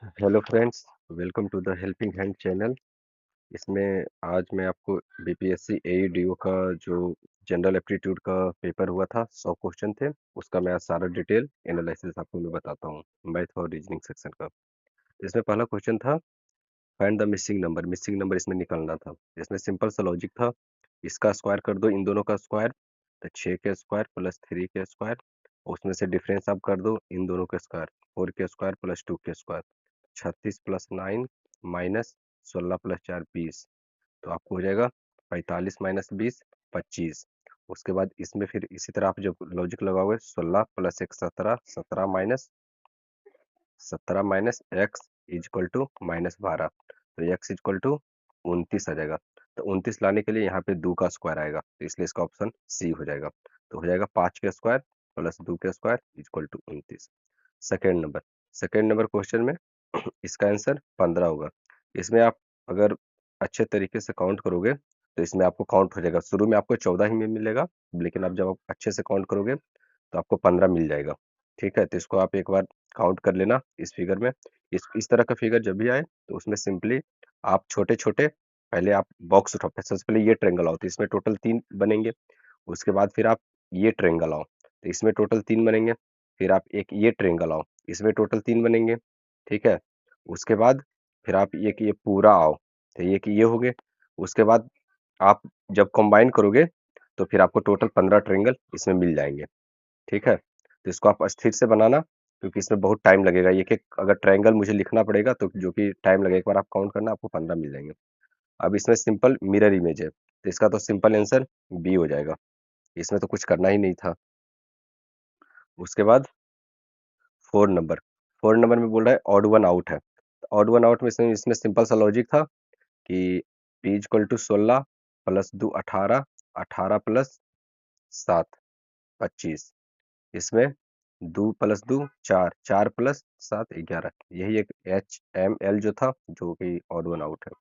Hello friends, welcome to the helping hand channel. इसमें आज मैं आपको बीपीएससी एईडीओ का जो जनरल एप्टीट्यूड का पेपर हुआ था, 100 क्वेश्चन थे। उसका मैं आज सारा डिटेल एनालिसिस आपको मैं बताता हूँ, मैथ और रीजनिंग सेक्शन का। इसमें पहला क्वेश्चन था, find the missing number. Missing number इसमें निकालना था। इसमें सिंपल सा लॉजिक था, इसका स्क्वायर कर दो इन दोनों का स्क्वायर, तो 6 के स्क्वायर प्लस 3 के स्क्वायर, उसमें से डिफरेंस आप कर दो इन दोनों के स्क्वायर, 4 के स्क्वायर प्लस 2 के स्क्वायर, 36 प्लस 9 माइनस 16 प्लस 4 20। तो आपको हो जाएगा 45 माइनस 20 25। उसके बाद इसमें फिर इसी तरह आप जब लॉजिक लगाओगे, 16 plus 1 17, 17 minus x is equal to minus 12, तो एक्स इजक्वल टू 29 आ जाएगा। तो 29 लाने के लिए यहाँ पे 2 का स्क्वायर आएगा, तो इसलिए इसका ऑप्शन सी हो जाएगा। तो हो जाएगा 5 के स्क्वायर प्लस 2 के square is equal to 29। Second number question में इसका आंसर 15 होगा। इसमें आप अगर अच्छे तरीके से काउंट करोगे तो इसमें आपको काउंट हो जाएगा। शुरू में आपको 14 ही में मिलेगा, लेकिन आप जब आप अच्छे से काउंट करोगे तो आपको 15 मिल जाएगा। ठीक है, तो इसको आप एक बार काउंट कर लेना इस फिगर में। इस तरह का फिगर जब भी आए तो उसमें सिंपली आप छोटे छोटे पहले आप बॉक्स उठाओ। सबसे पहले ये ट्रेंगल आओ, तो इसमें टोटल 3 बनेंगे। उसके बाद फिर आप ये ट्रेंगल आओ, तो इसमें टोटल 3 बनेंगे। फिर आप एक ये ट्रेंगल आओ, इसमें टोटल 3 बनेंगे। ठीक है, उसके बाद फिर आप ये पूरा आओ, तो ये कि ये हो गए। उसके बाद आप जब कंबाइन करोगे तो फिर आपको टोटल 15 ट्रेंगल इसमें मिल जाएंगे। ठीक है, तो इसको आप अस्थिर से बनाना, क्योंकि इसमें बहुत टाइम लगेगा। एक एक अगर ट्रायंगल मुझे लिखना पड़ेगा तो जो कि टाइम लगेगा। एक बार आप काउंट करना, आपको 15 मिल जाएंगे। अब इसमें सिंपल मिरर इमेज है, तो इसका तो सिंपल आंसर बी हो जाएगा। इसमें तो कुछ करना ही नहीं था। उसके बाद 4 नंबर, 4 नंबर में बोल रहा है ऑड वन आउट है। ऑड वन आउट में इसमें सिंपल सा लॉजिक था कि P equal to 16 plus 2 18, 18 plus 7 25। इसमें 2 प्लस 2 4, 4 प्लस 7 11। यही एक एच एम एल जो था, जो कि ऑड वन आउट है।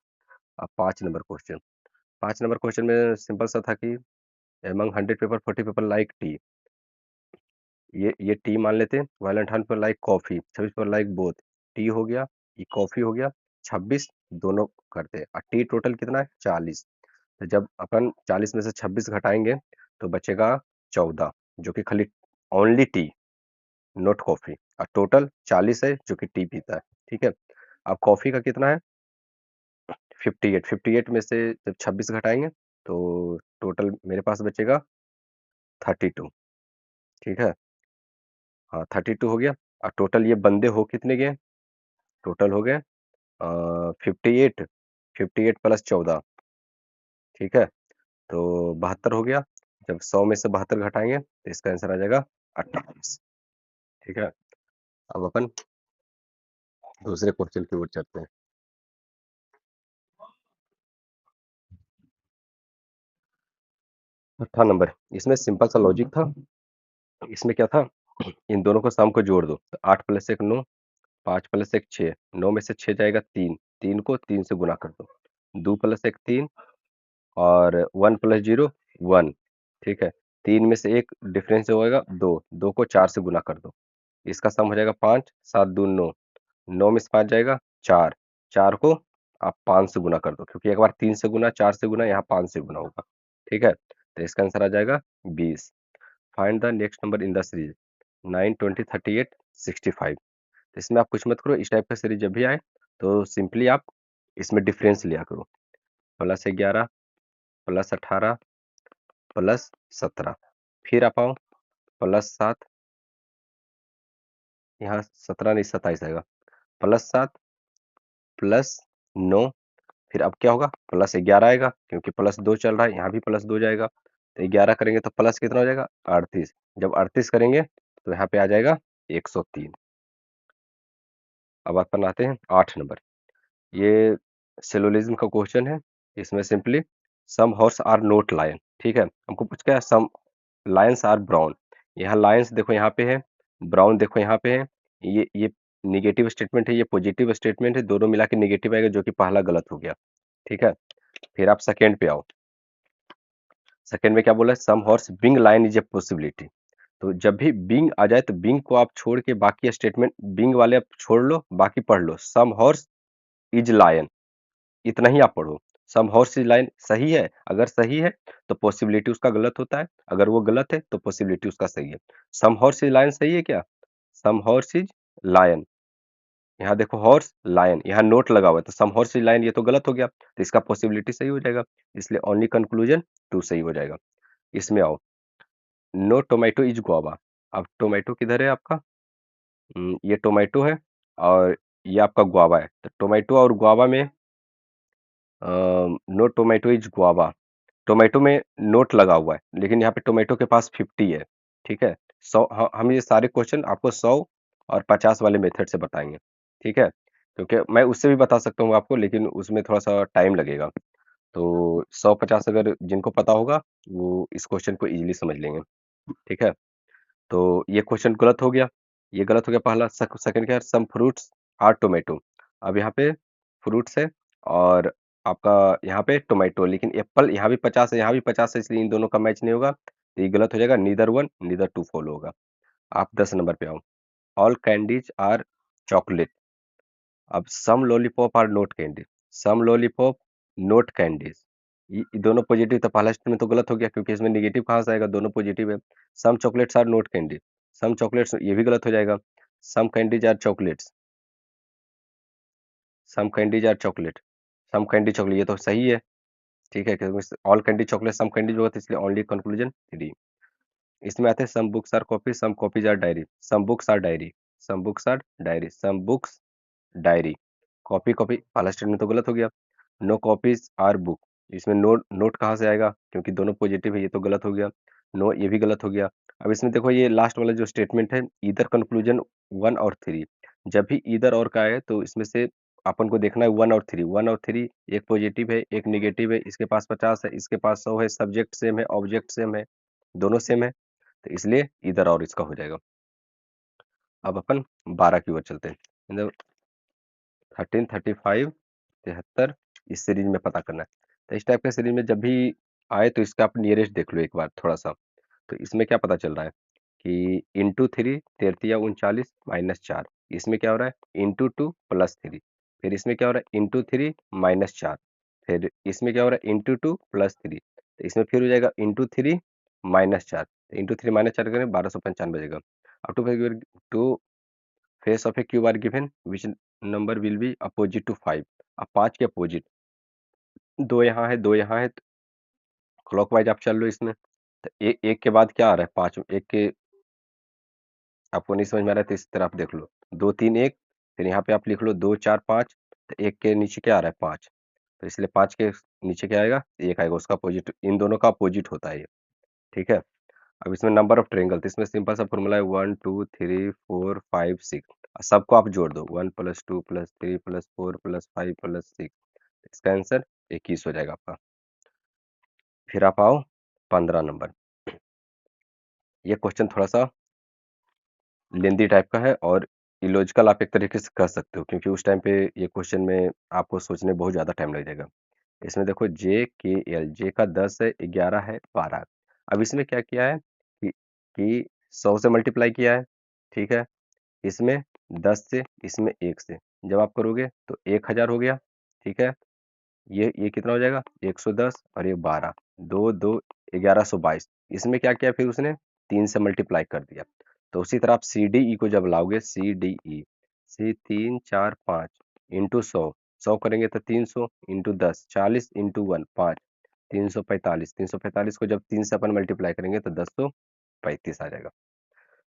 अब 5 नंबर क्वेश्चन, 5 नंबर क्वेश्चन में सिंपल सा था कि among 100 paper 40 paper like T. ये टी मान लेते हैं। Violent paper like coffee, 26 paper like both. T हो गया, ये कॉफी हो गया, 26 दोनों करते हैं। और टी टोटल कितना है 40। तो जब अपन 40 में से 26 घटाएंगे तो बचेगा 14, जो कि खाली ओनली टी, नॉट कॉफी। और टोटल 40 है जो कि टी पीता है। ठीक है, अब कॉफी का कितना है 58। 58 में से जब 26 घटाएंगे तो टोटल मेरे पास बचेगा 32। ठीक है, हाँ 32 हो गया। और टोटल ये बंदे हो कितने गए, टोटल हो गए 58, 58 प्लस 14। ठीक है, तो 72 हो गया। जब 100 में से 72 घटाएंगे तो इसका आंसर आ जाएगा 28। ठीक है, अब अपन दूसरे क्वेश्चन की ओर चलते हैं। 8 नंबर, इसमें सिंपल सा लॉजिक था। इसमें क्या था, इन दोनों को सम को जोड़ दो, तो 8 प्लस 1 9, 5 प्लस 1 6, 9 में से 6 जाएगा 3, 3 को 3 से गुना कर दो। 2 प्लस 1 3, और 1 प्लस 0 1। ठीक है, 3 में से एक डिफरेंस जो होएगा 2, 2 को 4 से गुना कर दो। इसका सम हो जाएगा 5, 7 2 9, 9 में से 5 जाएगा 4, 4 को आप 5 से गुना कर दो, क्योंकि एक बार 3 से गुना 4 से गुना, यहाँ 5 से गुना होगा। ठीक है, तो इसका आंसर आ जाएगा 20। Find the next number in the series 9 20 38 65। तो इसमें आप कुछ मत करो, इस टाइप का सीरीज जब भी आए तो सिंपली आप इसमें डिफरेंस लिया करो। प्लस 11 प्लस 18 प्लस 17, फिर आप आओ प्लस 7, यहाँ 17 नहीं 27 आएगा, प्लस 7 प्लस 9, फिर अब क्या होगा प्लस 11 आएगा, क्योंकि प्लस 2 चल रहा है, यहाँ भी प्लस 2 जाएगा। तो 11 करेंगे तो प्लस कितना हो जाएगा 38। जब 38 करेंगे तो यहाँ पे आ जाएगा 103। अब अपन आते हैं 8 नंबर। ये सिलोजिज्म का क्वेश्चन है। इसमें simply some horse are not lion. ठीक है, हमको पूछ क्या है, सम लायंस आर ब्राउन। यहाँ लायंस देखो यहाँ पे है, ब्राउन देखो यहाँ पे है। ये निगेटिव स्टेटमेंट है, ये पॉजिटिव स्टेटमेंट है, दोनों मिला के निगेटिव आएगा, जो कि पहला गलत हो गया। ठीक है, फिर आप सेकेंड पे आओ। सेकेंड में क्या बोला है, some horse being lion is a possibility. तो जब भी बिंग आ जाए तो बिंग को आप छोड़ के बाकी स्टेटमेंट बिंग वाले आप छोड़ लो, बाकी पढ़ लो। सम हॉर्स इज लायन, इतना ही आप पढ़ो। सम हॉर्स इज लायन सही है, अगर सही है तो पॉसिबिलिटी उसका गलत होता है, अगर वो गलत है तो पॉसिबिलिटी उसका सही है। सम हॉर्स इज लायन सही है क्या? सम हॉर्स इज लायन, यहाँ देखो हॉर्स लायन, यहाँ नोट लगा हुआ है तो सम हॉर्स इज लायन ये तो गलत हो गया, तो इसका पॉसिबिलिटी सही हो जाएगा, इसलिए ओनली कंक्लूजन टू सही हो जाएगा। इसमें आओ, नो टोमेटो इज गुआवा। अब टोमेटो किधर है आपका? ये टोमेटो है और ये आपका गुआवा है, तो टोमेटो और गुआवा में no tomato is guava, tomato में नोट लगा हुआ है लेकिन यहाँ पे टोमेटो के पास 50 है। ठीक है, 100, हम ये सारे क्वेश्चन आपको 100 और 50 वाले मेथड से बताएंगे। ठीक है, क्योंकि मैं उससे भी बता सकता हूँ आपको, लेकिन उसमें थोड़ा सा टाइम लगेगा। तो 100-50 अगर जिनको पता होगा वो इस क्वेश्चन को इजीली समझ लेंगे। ठीक है, तो ये क्वेश्चन गलत हो गया, ये गलत हो गया पहला। सेकंड क्या है? Some fruits are tomato. अब यहाँ पे फ्रूट्स है और आपका यहाँ पे टोमेटो, लेकिन एप्पल यहाँ भी 50 है यहाँ भी 50 है, इसलिए इन दोनों का मैच नहीं होगा, तो ये गलत हो जाएगा। Neither one neither two follow होगा। आप 10 नंबर पे आओ। All candies are chocolate. अब some lollipop are not candy, some lollipop not candies, ये दोनों पॉजिटिव, तो पहला स्टेटमेंट तो गलत हो गया क्योंकि इसमें निगेटिव कहाँ से आएगा, दोनों पॉजिटिव है। Some chocolates are not candy, some chocolates ये भी गलत हो जाएगा। Some candies are chocolates, some candies are chocolate, some candy chocolate ये तो सही है। ठीक है, क्योंकि all candy chocolate some candy होगा, तो इसलिए ओनली कंक्लूजन 3। इसमें आते हैं some books are copy, some copies are diary, some books are diary, some books are diary, some books diary. Copy copy पहला स्टेटमेंट तो गलत हो गया। नो कॉपीज आर बुक, इसमें नोट नोट कहाँ से आएगा क्योंकि दोनों पॉजिटिव है, ये तो गलत हो गया। नो ये भी गलत हो गया। अब इसमें देखो ये लास्ट वाला जो स्टेटमेंट है, इधर कंक्लूजन 1 और 3, जब भी इधर और का है तो इसमें से अपन को देखना है 1 और 3, 1 और 3, एक पॉजिटिव है एक निगेटिव है, इसके पास 50 है इसके पास 100 है, सब्जेक्ट सेम है ऑब्जेक्ट सेम है, दोनों सेम है, तो इसलिए इधर और इसका हो जाएगा। अब अपन 12 की ओर चलते हैं, मतलब 13, 35, 73, इस सीरीज में पता करना है। तो इस टाइप के सीरीज में जब भी आए तो इसका आप नियरेस्ट देख लो एक बार थोड़ा सा। तो इसमें क्या पता चल रहा है कि इंटू 3 33 39 -4, इसमें क्या हो रहा है इंटू 2 +3, फिर इसमें क्या हो रहा है इंटू 3 -4, फिर इसमें क्या हो रहा है इंटू 2 +3, तो इसमें फिर हो जाएगा इंटू 3 -4, इंटू 3 -4 करें 1295 बजेगा। अब two face of a cube are given which number will be opposite to 5। अब 5 के अपोजिट, दो यहाँ है दो यहाँ है, क्लॉकवाइज आप चल लो इसमें, तो एक के बाद क्या आ रहा है 5, एक के आपको नहीं समझ में आ रहा है तो इस तरह आप देख लो 2 3 1, फिर यहाँ पे आप लिख लो 2 4 5, तो एक के नीचे क्या आ रहा है 5, तो इसलिए 5 के नीचे क्या आएगा एक आएगा, उसका अपोजिट इन दोनों का अपोजिट होता है ये। ठीक है, अब इसमें नंबर ऑफ ट्रायंगल, तो इसमें सिंपल सा फॉर्मूला है 1 2 3 4 5 6, सबको आप जोड़ दो 1 + 2 + 3 + 4 + 5 + 6, इसका आंसर 21 हो जाएगा आपका। फिर आप आओ 15 नंबर। ये क्वेश्चन थोड़ा सा लेंदी टाइप का है और इलॉजिकल आप एक तरीके से कह सकते हो, क्योंकि उस टाइम पे ये क्वेश्चन में आपको सोचने में बहुत ज़्यादा टाइम लग जाएगा। इसमें देखो जे के एल, जे का 10 है 11 है 12, अब इसमें क्या किया है कि 100 से मल्टीप्लाई किया है। ठीक है, इसमें 10 से इसमें 1 से जब आप करोगे तो 1000 हो गया। ठीक है, ये कितना हो जाएगा 110 और ये 12, 2 2 1122, इसमें क्या किया फिर उसने 3 से मल्टीप्लाई कर दिया। तो उसी तरह आप सी डी ई को जब लाओगे सी डी ई, सी 3 4 5 इंटू 100, 100 करेंगे तो 300 इंटू 10 40 इंटू 1 5, 345, 345 को जब 3 से अपन मल्टीप्लाई करेंगे तो 1035 आ जाएगा।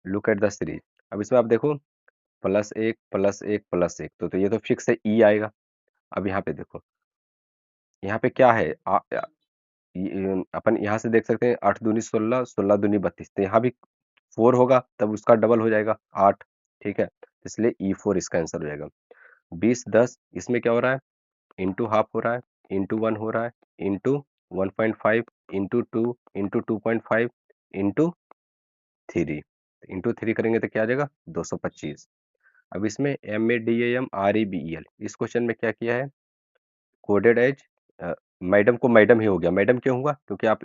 लुक एट द सीरीज, अब इसमें आप देखो +1 +1 +1, तो ये तो फिक्स है ई आएगा। अब यहाँ पे देखो, यहाँ पे क्या है अपन यहाँ से देख सकते हैं 8 दूनी 16, 16 दूनी 32, तो यहाँ भी 4 होगा तब उसका डबल हो जाएगा 8। ठीक है, इसलिए E4 इसका आंसर हो जाएगा। 20 10, इसमें क्या हो रहा है इंटू हाफ हो रहा है, इंटू 1 हो रहा है, into 1.5, into 2, into 2.5, into 3, into 3 करेंगे तो क्या आ जाएगा 225। अब इसमें MADAMREBEL, इस क्वेश्चन में क्या किया है कोडेड एज मैडम को मैडम ही हो गया। मैडम क्यों होगा क्योंकि आप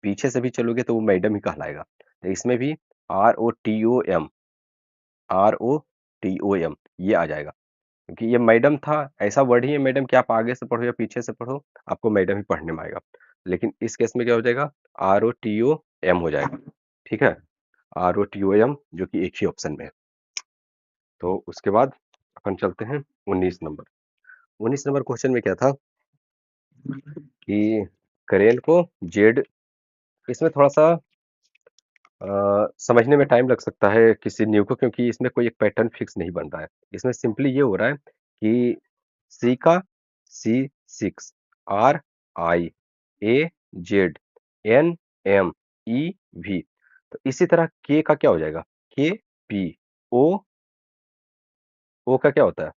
पीछे से भी चलोगे तो वो मैडम ही कहलाएगा, तो इसमें भी ROTOM, ROTOM ये आ जाएगा, क्योंकि ये मैडम था, ऐसा वर्ड ही है मैडम कि आप आगे से पढ़ो या पीछे से पढ़ो, आपको मैडम ही पढ़ने में आएगा। लेकिन इस केस में क्या हो जाएगा, ROTOM हो जाएगा। ठीक है, ROTOM जो कि एक ही ऑप्शन में है। तो उसके बाद अपन चलते हैं 19 नंबर। 19 नंबर क्वेश्चन में क्या था कि करेल को जेड, इसमें थोड़ा सा समझने में टाइम लग सकता है किसी न्यू को, क्योंकि इसमें कोई एक पैटर्न फिक्स नहीं बन रहा है। इसमें सिंपली ये हो रहा है कि सी का C6, RIAZ, NMEV, तो इसी तरह के का क्या हो जाएगा, KP, O का क्या होता है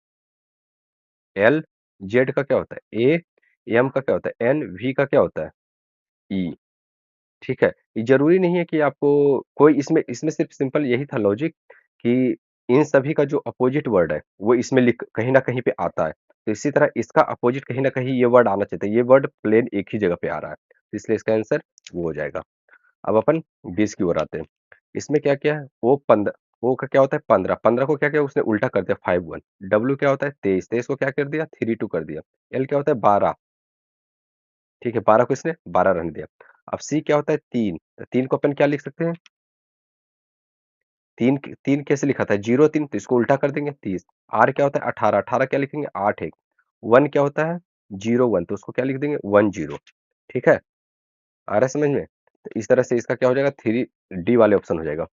L, Z का क्या होता है A, M का क्या होता है N, V का क्या होता है E। ठीक है, ये जरूरी नहीं है कि आपको कोई, इसमें इसमें सिर्फ सिंपल यही था लॉजिक कि इन सभी का जो अपोजिट वर्ड है वो इसमें लिख कहीं ना कहीं पे आता है, तो इसी तरह इसका अपोजिट कहीं ना कहीं ये वर्ड आना चाहिए, ये वर्ड प्लेन एक ही जगह पे आ रहा है, तो इसलिए इसका आंसर वो हो जाएगा। अब अपन 20 की ओर आते हैं। इसमें क्या क्या है, वो 15, वो का क्या होता है 15, 15 को क्या क्या उसने उल्टा कर दिया 5 1, डब्ल्यू क्या होता है 23, 23 को क्या कर दिया 3 2 कर दिया, एल क्या होता है 12, ठीक है 12 को इसने 12 रहने दिया। अब सी क्या होता है 3, तो 3 को अपन क्या लिख सकते हैं, तीन, तीन कैसे लिखा था 0 3, तो इसको उल्टा कर देंगे 30। आर क्या होता है 18, 18 क्या लिखेंगे 8 1। वन क्या होता है 0 1, तो उसको क्या लिख देंगे 1 0। ठीक है, आ रहा है समझ में, तो इस तरह से इसका क्या हो जाएगा 3D वाले ऑप्शन हो जाएगा।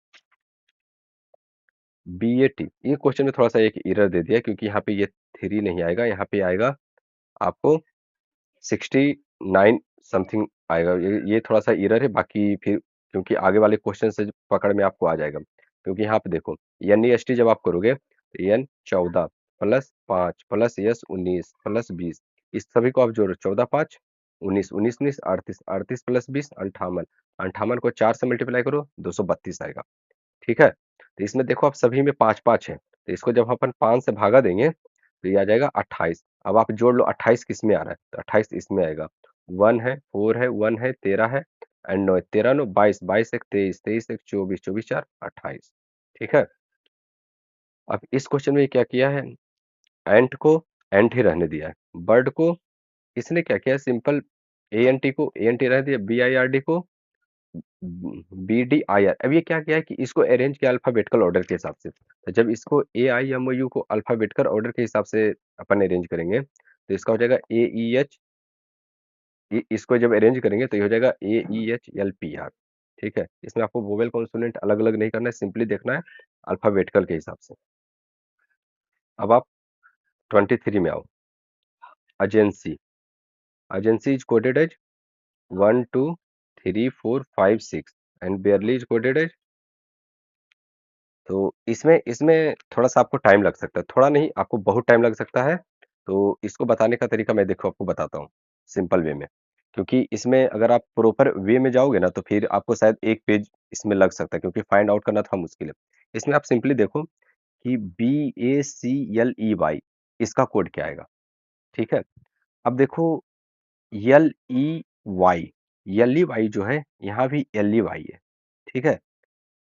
BAT, ये क्वेश्चन में थोड़ा सा एक एरर दे दिया, क्योंकि यहाँ पे ये 3 नहीं आएगा, यहाँ पे आएगा आपको 69 समथिंग आएगा, ये थोड़ा सा एरर है, बाकी फिर क्योंकि आगे वाले क्वेश्चन से पकड़ में आपको आ जाएगा। क्योंकि यहाँ पे देखो NEST जब आप करोगे तो N 14 plus 5 plus S 19 plus 20, इस सभी को आप जोड़ो 14 5 19 19 19 38 38 प्लस 20 58, 58 को 4 से मल्टीप्लाई करो 232 आएगा। ठीक है, तो इसमें देखो आप सभी में 5 5 है, तो इसको जब अपन 5 से भागा देंगे तो ये आ जाएगा 28। अब आप जोड़ लो 28 किस में आ रहा है, तो 28 इसमें आएगा, 1 है 4 है 1 है 13 है एंड 9, 13 9 22, 22 1 23, 23 1 24, 24 4 28। ठीक है, अब इस क्वेश्चन में क्या किया है, एंट को एंट ही रहने दिया है, बर्ड को इसने क्या किया, सिंपल ANT को ANT रहने दिया, BIRD को BDIR। अब ये क्या किया है कि इसको अरेंज किया अल्फाबेटिकल ऑर्डर के हिसाब से, तो जब इसको AIMOU को अल्फाबेटिकल ऑर्डर के हिसाब से अपन अरेंज करेंगे तो इसका हो जाएगा AEH, इसको जब अरेंज करेंगे तो ये हो जाएगा AEHLPR। ठीक है, इसमें आपको वोवेल कॉन्सोनेंट अलग अलग नहीं करना है, सिंपली देखना है अल्फाबेटिकल के हिसाब से। अब आप 23 में आओ, agency, agency is coded as 1 2 3 4 5 6 and barely is coded as, तो इसमें इसमें थोड़ा-सा आपको टाइम लग सकता है, थोड़ा नहीं आपको बहुत टाइम लग सकता है। तो इसको बताने का तरीका मैं देखो आपको बताता हूँ, सिंपल वे में। क्योंकि इसमें अगर आप प्रॉपर वे में जाओगे ना तो फिर आपको शायद 1 पेज इसमें लग सकता है, क्योंकि फाइंड आउट करना थोड़ा मुश्किल है। इसमें आप सिंपली देखो कि BACLEY इसका कोड क्या आएगा, ठीक है? अब देखो LEY, LEY जो है यहाँ भी LEY है, ठीक है?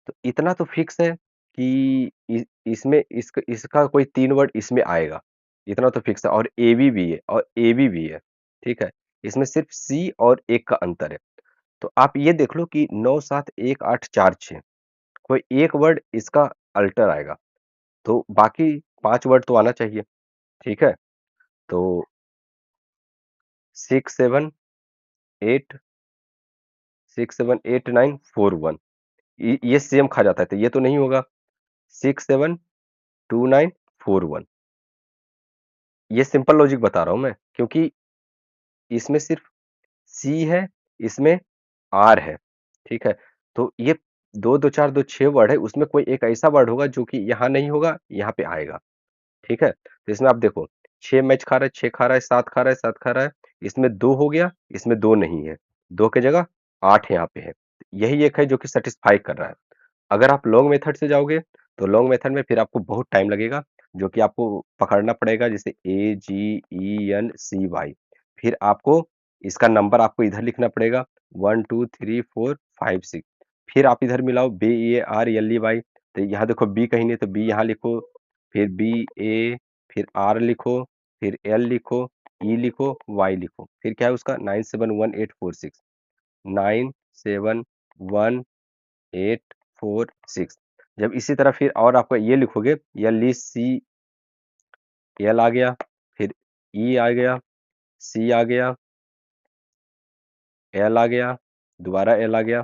तो इतना तो फिक्स है कि इसमें इसका कोई 3 वर्ड इसमें आएगा, इतना तो फिक्स है, और एबी भी है और एबी भी है, ठीक है? इसमें सिर्फ सी और 1 का अंतर है। तो आप ये देख लो कि 9 7 1 8 4 6, कोई एक वर्ड इसका अल्टर आएगा, तो बाकी 5 वर्ड तो आना चाहिए, ठीक है? तो 6 7 8 6 7 8 9 4 1, ये सेम खा जाता है, तो ये तो नहीं होगा। 6 7 2 9 4 1, ये सिंपल लॉजिक बता रहा हूँ मैं, क्योंकि इसमें सिर्फ सी है, इसमें आर है, ठीक है? तो ये 2 2 4 2 6 वर्ड है, उसमें कोई एक ऐसा वर्ड होगा जो कि यहाँ नहीं होगा, यहाँ पे आएगा, ठीक है? तो इसमें आप देखो 6 मैच खा रहा है, 6 खा रहा है, 7 खा रहा है, 7 खा रहा है, इसमें 2 हो गया, इसमें 2 नहीं है, 2 की जगह 8 यहाँ पे है। यही एक है जो कि सैटिस्फाई कर रहा है। अगर आप लॉन्ग मेथड से जाओगे तो लॉन्ग मेथड में फिर आपको बहुत टाइम लगेगा, जो कि आपको पकड़ना पड़ेगा, जैसे AGENCY, फिर आपको इसका नंबर आपको इधर लिखना पड़ेगा 1 2 3 4 5 6, फिर आप इधर मिलाओ BARLEY, तो यहाँ देखो बी कहीं नहीं तो बी यहाँ लिखो, फिर BA, फिर आर लिखो, फिर एल लिखो, ई लिखो, वाई लिखो, फिर क्या है उसका 971846, 971846। जब इसी तरह फिर और आपका ये लिखोगे, LEC, एल आ गया, फिर ई आ गया, सी आ गया, एल आ गया, दोबारा एल आ गया,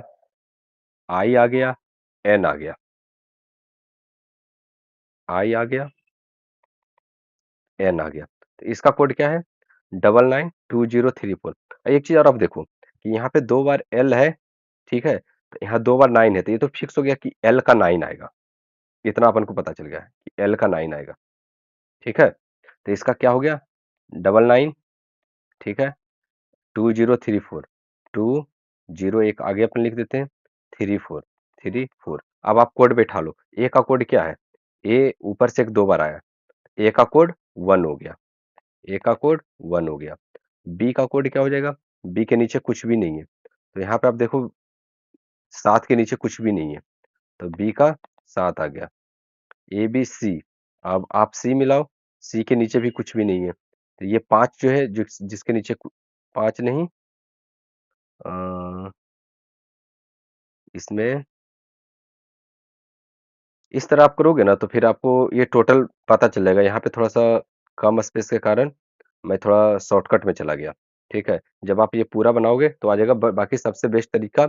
आई आ गया, एन आ गया, आई आ गया, एन आ गया। तो इसका कोड क्या है? 992034। एक चीज और आप देखो कि यहाँ पे 2 बार एल है, ठीक है, तो यहाँ 2 बार 9 है, तो ये तो फिक्स हो गया कि एल का 9 आएगा। इतना अपन को पता चल गया है कि एल का 9 आएगा, ठीक है। तो इसका क्या हो गया? 99, ठीक है, 2034, 20, एक आगे अपन लिख देते हैं, 3434। अब आप कोड बैठा लो। ए का कोड क्या है? ए ऊपर से एक 2 बार आया, ए का कोड 1 हो गया, ए का कोड 1 हो गया। बी का कोड क्या हो जाएगा? बी के नीचे कुछ भी नहीं है, तो यहाँ पे आप देखो 7 के नीचे कुछ भी नहीं है, तो बी का 7 आ गया। ए बी सी, अब आप सी मिलाओ, सी के नीचे भी कुछ भी नहीं है, तो ये 5 जो है, जिसके नीचे 5 नहीं, अ, इसमें इस तरह आप करोगे ना तो फिर आपको ये टोटल पता चल जाएगा। यहाँ पे थोड़ा सा कम स्पेस के कारण मैं थोड़ा शॉर्टकट में चला गया, ठीक है। जब आप ये पूरा बनाओगे तो आ जाएगा। बाकी सबसे बेस्ट तरीका,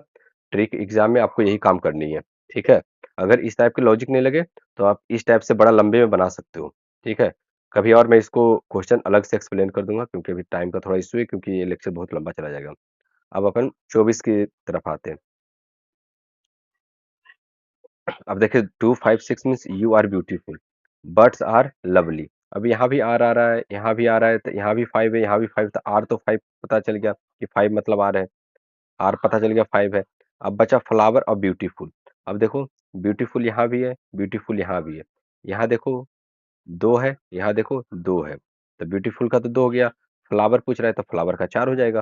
ट्रिक एग्जाम में आपको यही काम करनी है, ठीक है। अगर इस टाइप के लॉजिक नहीं लगे तो आप इस टाइप से बड़ा लंबे में बना सकते हो, ठीक है। कभी और मैं इसको क्वेश्चन अलग से एक्सप्लेन कर दूंगा, क्योंकि अभी टाइम का थोड़ा इशू है, क्योंकि ये लेक्चर बहुत लंबा चला जाएगा। अब अपन 24 की तरफ आते हैं। अब देखिए 256 means you are beautiful, birds are lovely. अब यहाँ भी आर आ रहा है, यहाँ भी आ रहा है, तो यहाँ भी 5 है, यहाँ भी 5, तो आर तो 5 पता चल गया कि 5 मतलब आर है, आर पता चल गया 5 है। अब बचा फ्लावर और ब्यूटीफुल। अब देखो ब्यूटीफुल यहाँ भी है, ब्यूटीफुल यहाँ भी है, यहाँ देखो 2 है, यहाँ देखो 2 है, तो ब्यूटीफुल का तो 2 हो गया, फ्लावर पूछ रहा है तो फ्लावर का 4 हो जाएगा,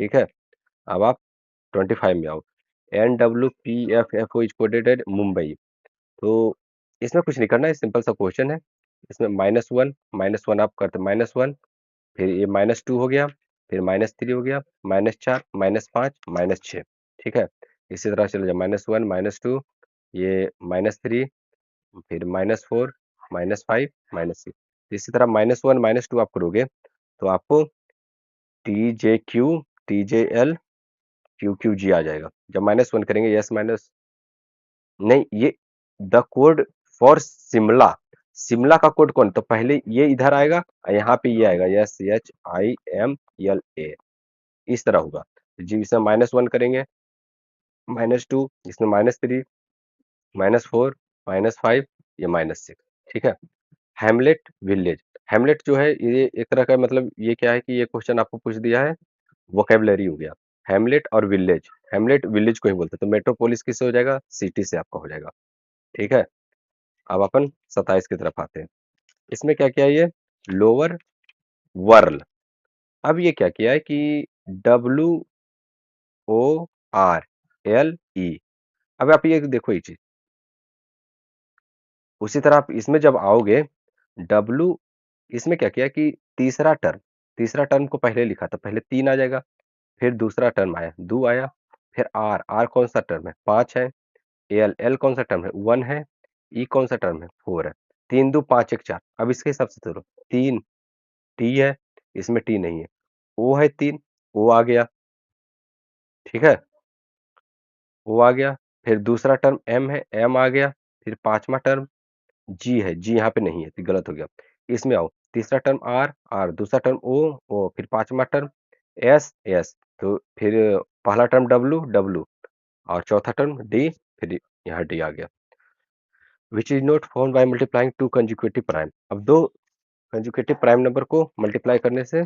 ठीक है। अब आप 25 में आओ। NWPFFO is coded at Mumbai. तो इसमें कुछ नहीं करना है, सिंपल सा क्वेश्चन है। इसमें -1 आप करते -1, फिर ये -2 हो गया, फिर -3 हो गया, -4, -5, -6, ठीक है। इसी तरह चले जाए, -1, -2, ये -3, फिर -4, -5, -6। इसी तरह -1, -2 आप करोगे तो आपको TJQ, TJL, QQG आ जाएगा। जब -1 करेंगे, यस माइनस, नहीं, ये the code for Shimla, Shimla का कोड कौन, तो पहले ये इधर आएगा और यहाँ पे ये आएगा, SHIMLA, इस तरह होगा। जी इसमें -1 करेंगे, -2, इसमें -3, -4, -5, ये -6, ठीक है। हेमलेट विलेज, हेमलेट जो है ये एक तरह का, मतलब ये क्या है कि ये क्वेश्चन आपको पूछ दिया है, वोकेबलरी हो गया। हेमलेट और विलेज, हेमलेट विलेज को ही बोलते हैं, तो मेट्रोपोलिस किससे हो जाएगा? सिटी से आपका हो जाएगा, ठीक है। अब अपन 27 की तरफ आते हैं। इसमें क्या किया है ये? लोअर वर्ल। अब ये क्या किया है कि WORLE। अब आप ये देखो ये चीज, उसी तरह आप इसमें जब आओगे, डब्लू, इसमें क्या किया कि तीसरा टर्म को पहले लिखा था, पहले 3 आ जाएगा, फिर दूसरा टर्म आया 2 आया, फिर आर, आर कौन सा टर्म है? 5 है, एल, एल कौन सा टर्म है? 1 है, ई कौन सा टर्म है? 4 है। 3 2 5 1 4। अब इसके हिसाब से चलो, 3 टी है, इसमें टी नहीं है, ओ है 3, ओ आ गया, ठीक है, ओ आ गया। फिर दूसरा टर्म एम है, एम आ गया। फिर पांचवा टर्म जी है, जी यहाँ पे नहीं है तो गलत हो गया। इसमें आओ, तीसरा टर्म आर, आर, दूसरा टर्म ओ, ओ, फिर पांचवा टर्म एस, एस, तो फिर पहला टर्म डब्लू, डब्लू, और चौथा टर्म डी, फिर यहाँ डी आ गया। Which is not found by multiplying to conjugative prime. अब दो कंजुगेटिव प्राइम नंबर को मल्टीप्लाई करने से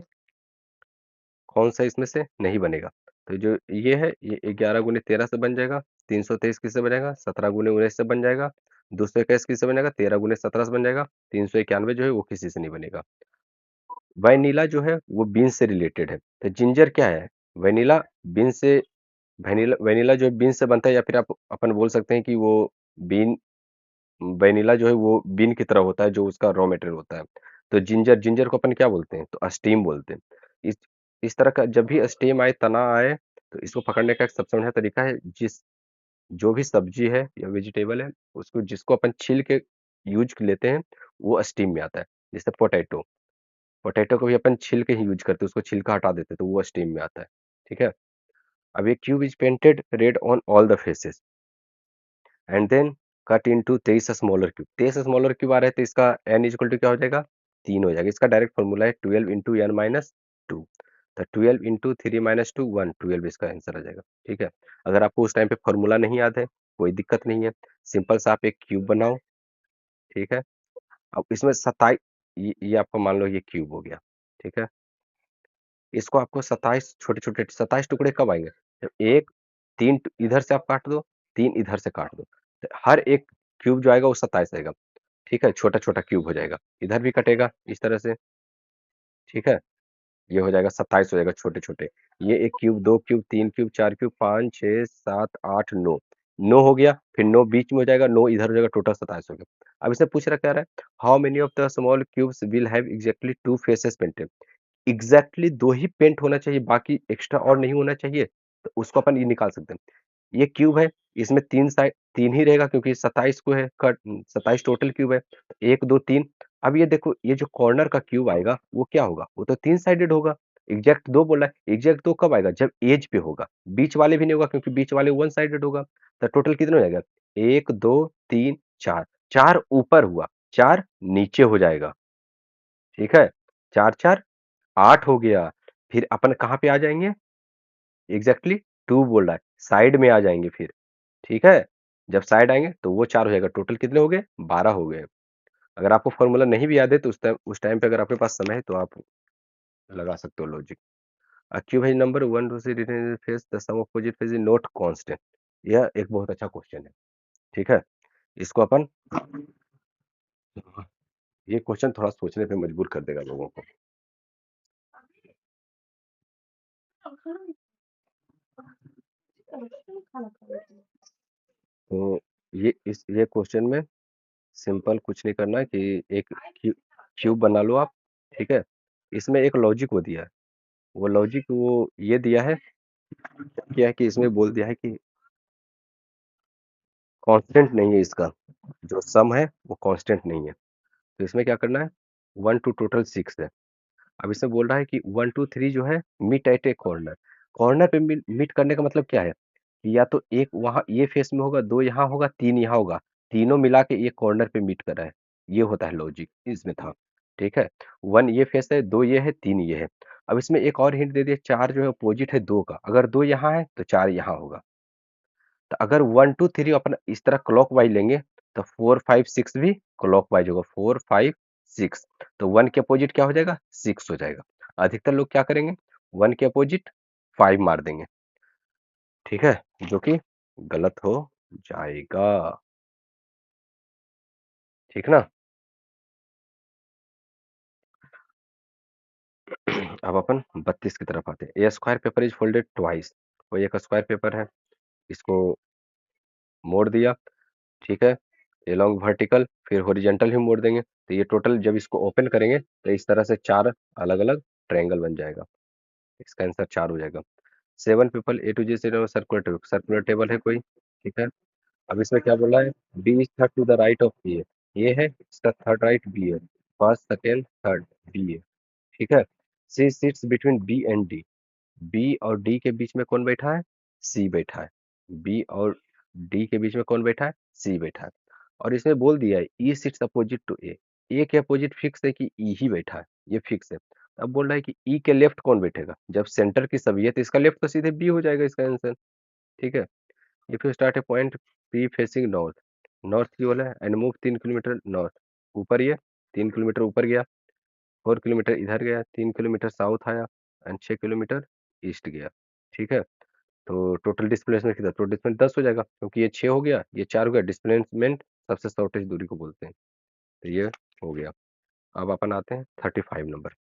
कौन सा इसमें से नहीं बनेगा? तो जो ये है, ये 11 × 13 से बन जाएगा, 323 किससे बनेगा? 17 × 19 से बन जाएगा, 221 किससे बनेगा? 13 × 17 से बन जाएगा, 391 जो है वो किसी से नहीं बनेगा। वैनिला जो है वो बीन्स से रिलेटेड है, तो जिंजर क्या है? वैनिला बीन्स से वेनिला वेनिला जो बीन से बनता है, या फिर आप अपन बोल सकते हैं कि वो बीन, वेनिला जो है वो बीन की तरह होता है, जो उसका रॉ मटेरियल होता है। तो जिंजर जिंजर को अपन क्या बोलते हैं, तो स्टीम बोलते हैं। इस तरह का जब भी स्टीम आए, तना आए, तो इसको पकड़ने का एक सबसे बढ़िया तरीका है, जिस जो भी सब्जी है या वेजिटेबल है, उसको जिसको अपन छील के यूज लेते हैं, वो स्टीम में आता है। जैसे पोटैटो, पोटैटो को भी अपन छील के ही यूज करते हैं, उसको छिलका हटा देते हैं, तो वो स्टीम में आता है। ठीक है। अब ये cube is painted red on all the faces and then cut into 23 smaller cube. 23 smaller cube आ रहे हैं, तो इसका n इक्वल टू क्या हो जाएगा, 3 हो जाएगा। इसका डायरेक्ट फॉर्मूला है 12 इंटू एन माइनस टू। तो 12 इंटू थ्री माइनस टू 1, 12 इसका आंसर आ जाएगा। ठीक है। अगर आपको उस टाइम पे फॉर्मूला नहीं याद है, कोई दिक्कत नहीं है, सिंपल सा आप एक क्यूब बनाओ। ठीक है। अब इसमें 27, ये आपको मान लो ये क्यूब हो गया। ठीक है। इसको आपको 27 छोटे छोटे 27 टुकड़े कब आएंगे, जब एक, तीन इधर से आप काट दो, तीन इधर से काट दो, तो हर एक क्यूब जो आएगा वो 27 आएगा। ठीक है। छोटा छोटा क्यूब हो जाएगा, इधर भी कटेगा इस तरह से। ठीक है। ये हो जाएगा 27 हो जाएगा छोटे छोटे। ये एक क्यूब, दो क्यूब, तीन क्यूब, चार क्यूब, पाँच, छः, सात, आठ, नौ। नौ हो गया, फिर नौ बीच में हो जाएगा, नौ इधर हो जाएगा, टोटल 27 हो गया। अब इसने पूछ रखा है, how many of the small cubes will have exactly two faces painted. Exactly दो ही पेंट होना चाहिए, बाकी एक्स्ट्रा और नहीं होना चाहिए। तो उसको अपन ये निकाल सकते हैं। ये क्यूब है, इसमें तीन साइड, तीन ही रहेगा, क्योंकि 27 को है कट, 27 टोटल क्यूब है, तो एक, दो, तीन। अब ये देखो, ये जो कॉर्नर का क्यूब आएगा वो क्या होगा, वो तो तीन साइडेड होगा। एग्जैक्ट दो बोला है, एग्जैक्ट दो कब आएगा, जब एज पे होगा। बीच वाले भी नहीं होगा, क्योंकि बीच वाले वन साइडेड होगा। तो टोटल कितना हो जाएगा, एक, दो, तीन, चार। चार ऊपर हुआ, चार नीचे हो जाएगा। ठीक है। चार चार 8 हो गया। फिर अपन कहाँ पे आ जाएंगे, एग्जैक्टली 2 बोल रहा है, साइड में आ जाएंगे फिर। ठीक है। जब साइड आएंगे तो वो 4 हो जाएगा, टोटल कितने हो गए, 12 हो गए। अगर आपको फॉर्मूला नहीं भी याद है, तो उस टाइम पे अगर आपके पास समय है, तो आप लगा सकते हो लॉजिक। क्यूब है number one two three face the sum of opposite face is not constant. यह एक बहुत अच्छा क्वेश्चन है। ठीक है। इसको अपन, ये क्वेश्चन थोड़ा सोचने पे मजबूर कर देगा लोगों को। तो ये क्वेश्चन में सिंपल कुछ नहीं करना है, कि एक क्यूब बना लो आप। ठीक है। इसमें एक लॉजिक वो दिया है, वो लॉजिक वो ये दिया है, क्या है कि इसमें बोल दिया है कि कांस्टेंट नहीं है इसका, जो सम है वो कांस्टेंट नहीं है। तो इसमें क्या करना है, वन टू टोटल सिक्स है। अब इसमें बोल रहा है कि वन टू थ्री जो है meet at a corner. Corner पे मीट करने का मतलब क्या है, कि या तो एक वहां ये फेस में होगा, दो यहाँ होगा, तीन यहाँ होगा, तीनों मिला के एक कॉर्नर पे मीट कर रहा है। ये होता है लॉजिक इसमें था। ठीक है। वन ये फेस है, दो ये है, तीन ये है। अब इसमें एक और हिंट दे दिया, चार जो है अपोजिट है दो का, अगर दो यहाँ है तो चार यहाँ होगा। तो अगर वन टू थ्री अपन इस तरह क्लॉक वाइज लेंगे, तो फोर फाइव सिक्स भी क्लॉक वाइज होगा, फोर फाइव सिक्स। तो वन के अपोजिट क्या हो जाएगा, सिक्स हो जाएगा। अधिकतर लोग क्या करेंगे, वन के अपोजिट फाइव मार देंगे। ठीक है। जो कि गलत हो जाएगा। ठीक ना। अब अपन 32 की तरफ आते हैं। A square paper is folded twice. कोई एक स्क्वायर पेपर है, इसको मोड़ दिया। ठीक है। एलोंग वर्टिकल, फिर हॉरिजेंटल ही मोड़ देंगे, तो ये टोटल जब इसको ओपन करेंगे, तो इस तरह से चार अलग अलग ट्रायंगल बन जाएगा। इसका आंसर चार हो जाएगा। सेवन पीपल ए टू जी से सर्कुलर टेबल, सर्कुलर टेबल है कोई। ठीक है। अब इसमें क्या बोला है, B is third to the right of A. ये है, इसका थर्ड राइट बी है, फर्स्ट सेकेंड थर्ड बी है। ठीक है। C sits between B and D. B और डी के बीच में कौन बैठा है, सी बैठा है। बी और डी के बीच में कौन बैठा है, सी बैठा है। और इसमें बोल दिया है ई सिट्स अपोजिट टू ए। ए के अपोजिट फिक्स है कि ई ही बैठा है, ये फिक्स है। अब बोल रहा है कि ई के लेफ्ट कौन बैठेगा, जब सेंटर की सभी है तो इसका लेफ्ट तो सीधे बी हो जाएगा इसका आंसर। ठीक है। If you start A point P facing north, north की बोला है, एंड मूव 3 किलोमीटर नॉर्थ, ऊपर ये 3 किलोमीटर ऊपर गया, 4 किलोमीटर इधर गया, 3 किलोमीटर साउथ आया, एंड 6 किलोमीटर ईस्ट गया। ठीक है। तो टोटल डिस्प्लेसमेंट कितना, तो डिस्प्लेसमेंट 10 हो जाएगा, क्योंकि ये 6 हो गया, ये 4 हो गया। डिस्प्लेसमेंट सबसे शॉर्टेस्ट दूरी को बोलते हैं। तो ये हो गया। अब अपन आते हैं 35 नंबर।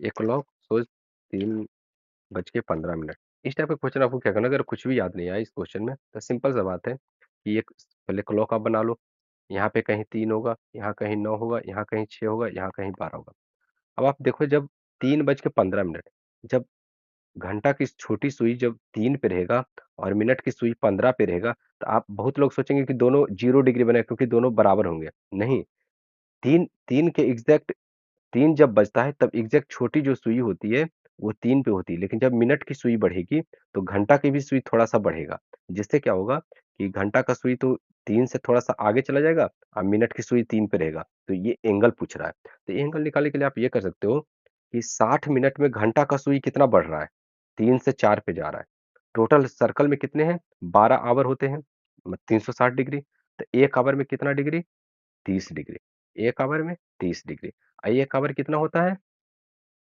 एक क्लॉक सोच 3:15 इस टाइप का क्वेश्चन आपको क्या करना है, अगर कुछ भी याद नहीं आया इस क्वेश्चन में तो सिंपल सा बात है कि एक पहले क्लॉक आप बना लो। यहाँ पे कहीं 3 होगा, यहाँ कहीं 9 होगा, यहाँ कहीं 6 होगा, यहाँ कहीं 12 होगा। अब आप देखो जब 3 बज के 15 मिनट, जब घंटा की छोटी सुई जब 3 पे रहेगा और मिनट की सुई 15 पे रहेगा, तो आप बहुत लोग सोचेंगे कि दोनों 0 डिग्री बने क्योंकि दोनों बराबर होंगे। नहीं, 3 3 के एग्ज़ैक्ट 3 जब बजता है तब एग्ज़ैक्ट छोटी जो सुई होती है वो 3 पे होती है, लेकिन जब मिनट की सुई बढ़ेगी तो घंटा की भी सुई थोड़ा-सा बढ़ेगा। जिससे क्या होगा कि घंटा का सुई तो 3 से थोड़ा-सा आगे चला जाएगा और मिनट की सुई 3 पे रहेगा। तो ये एंगल पूछ रहा है। तो ये एंगल निकालने के लिए आप ये कर सकते हो कि 60 मिनट में घंटा का सुई कितना बढ़ रहा है? 3 से 4 पे जा रहा है। टोटल सर्कल में कितने हैं? 12 आवर होते हैं, 360 डिग्री। तो 1 आवर में कितना डिग्री? 30 डिग्री। 1 आवर में 30 डिग्री। 1 आवर कितना होता है?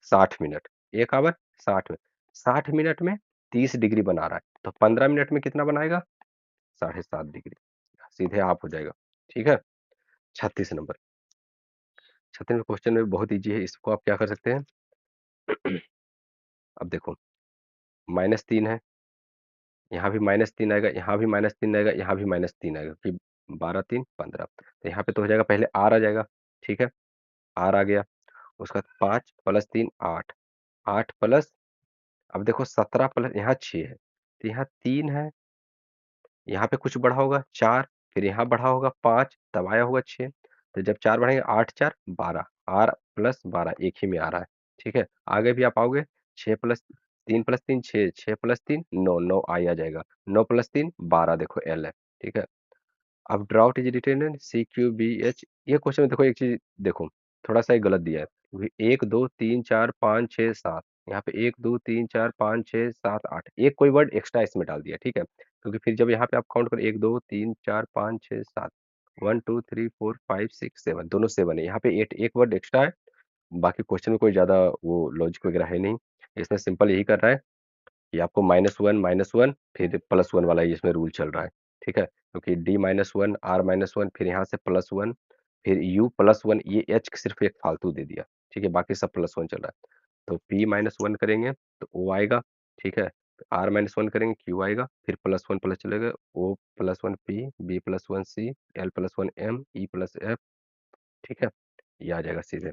60 मिनट। 1 our 60 minute. 60 मिनट में 30 डिग्री बना रहा है, तो 15 मिनट में कितना बनाएगा? साढ़े 7 डिग्री। सीधे आप हो जाएगा। ठीक है? 36 नंबर। 36 क्वेश्चन में बहुत ईज़ी है, इसको आप क्या कर सकते हैं? अब देखो -3 है, यहाँ भी -3 आएगा, यहाँ भी -3 आएगा, यहाँ भी -3 आएगा कि 12 3 15। तो यहाँ पे तो हो जाएगा, पहले r आ जाएगा। ठीक है? r आ गया। उसके बाद 5 + 3 8, 8 प्लस, अब देखो 17 प्लस यहाँ 6 है, तो यहाँ 3 है, यहाँ पे कुछ बढ़ा होगा 4, फिर यहाँ बढ़ा होगा 5, तब आया होगा 6। तो जब 4 बढ़ेंगे 8 4 12, r प्लस 12 एक ही में आ रहा है। ठीक है? आगे भी आप आओगे, 6 प्लस 3 प्लस 3 6, 6 प्लस 3 9, 9 आ जाएगा, 9 प्लस 3 12, देखो l है। ठीक है? अब drought is written in CQBH। ये क्वेश्चन में देखो एक चीज देखो, थोड़ा सा ये गलत दिया है क्योंकि 1 2 3 4 5 6 7, यहाँ पे 1 2 3 4 5 6 7 8, एक कोई वर्ड एक्स्ट्रा इसमें डाल दिया। ठीक है? क्योंकि फिर जब यहाँ पे आप काउंट करें 1 2 3 4 5 6 7, 1 2 3 4 5 6 7, दोनों 7 है, यहाँ पे 8 एक वर्ड एक्स्ट्रा है। बाकी क्वेश्चन में कोई ज्यादा वो लॉजिक वगैरह है नहीं, इसमें सिंपल यही कर रहा है कि आपको -1 फिर +1 वाला ही इसमें रूल चल रहा है। ठीक है? क्योंकि D-1 R-1 फिर यहाँ से +1 फिर U +1, ये H सिर्फ एक फालतू दे दिया। ठीक है? बाकी सब +1 चल रहा है। तो P-1 करेंगे तो O आएगा। ठीक है? R-1 करेंगे Q आएगा, फिर +1 प्लस चलेगा, O +1 P, B +1 C, L +1 M, E + F। ठीक है? ये आ जाएगा सीधे।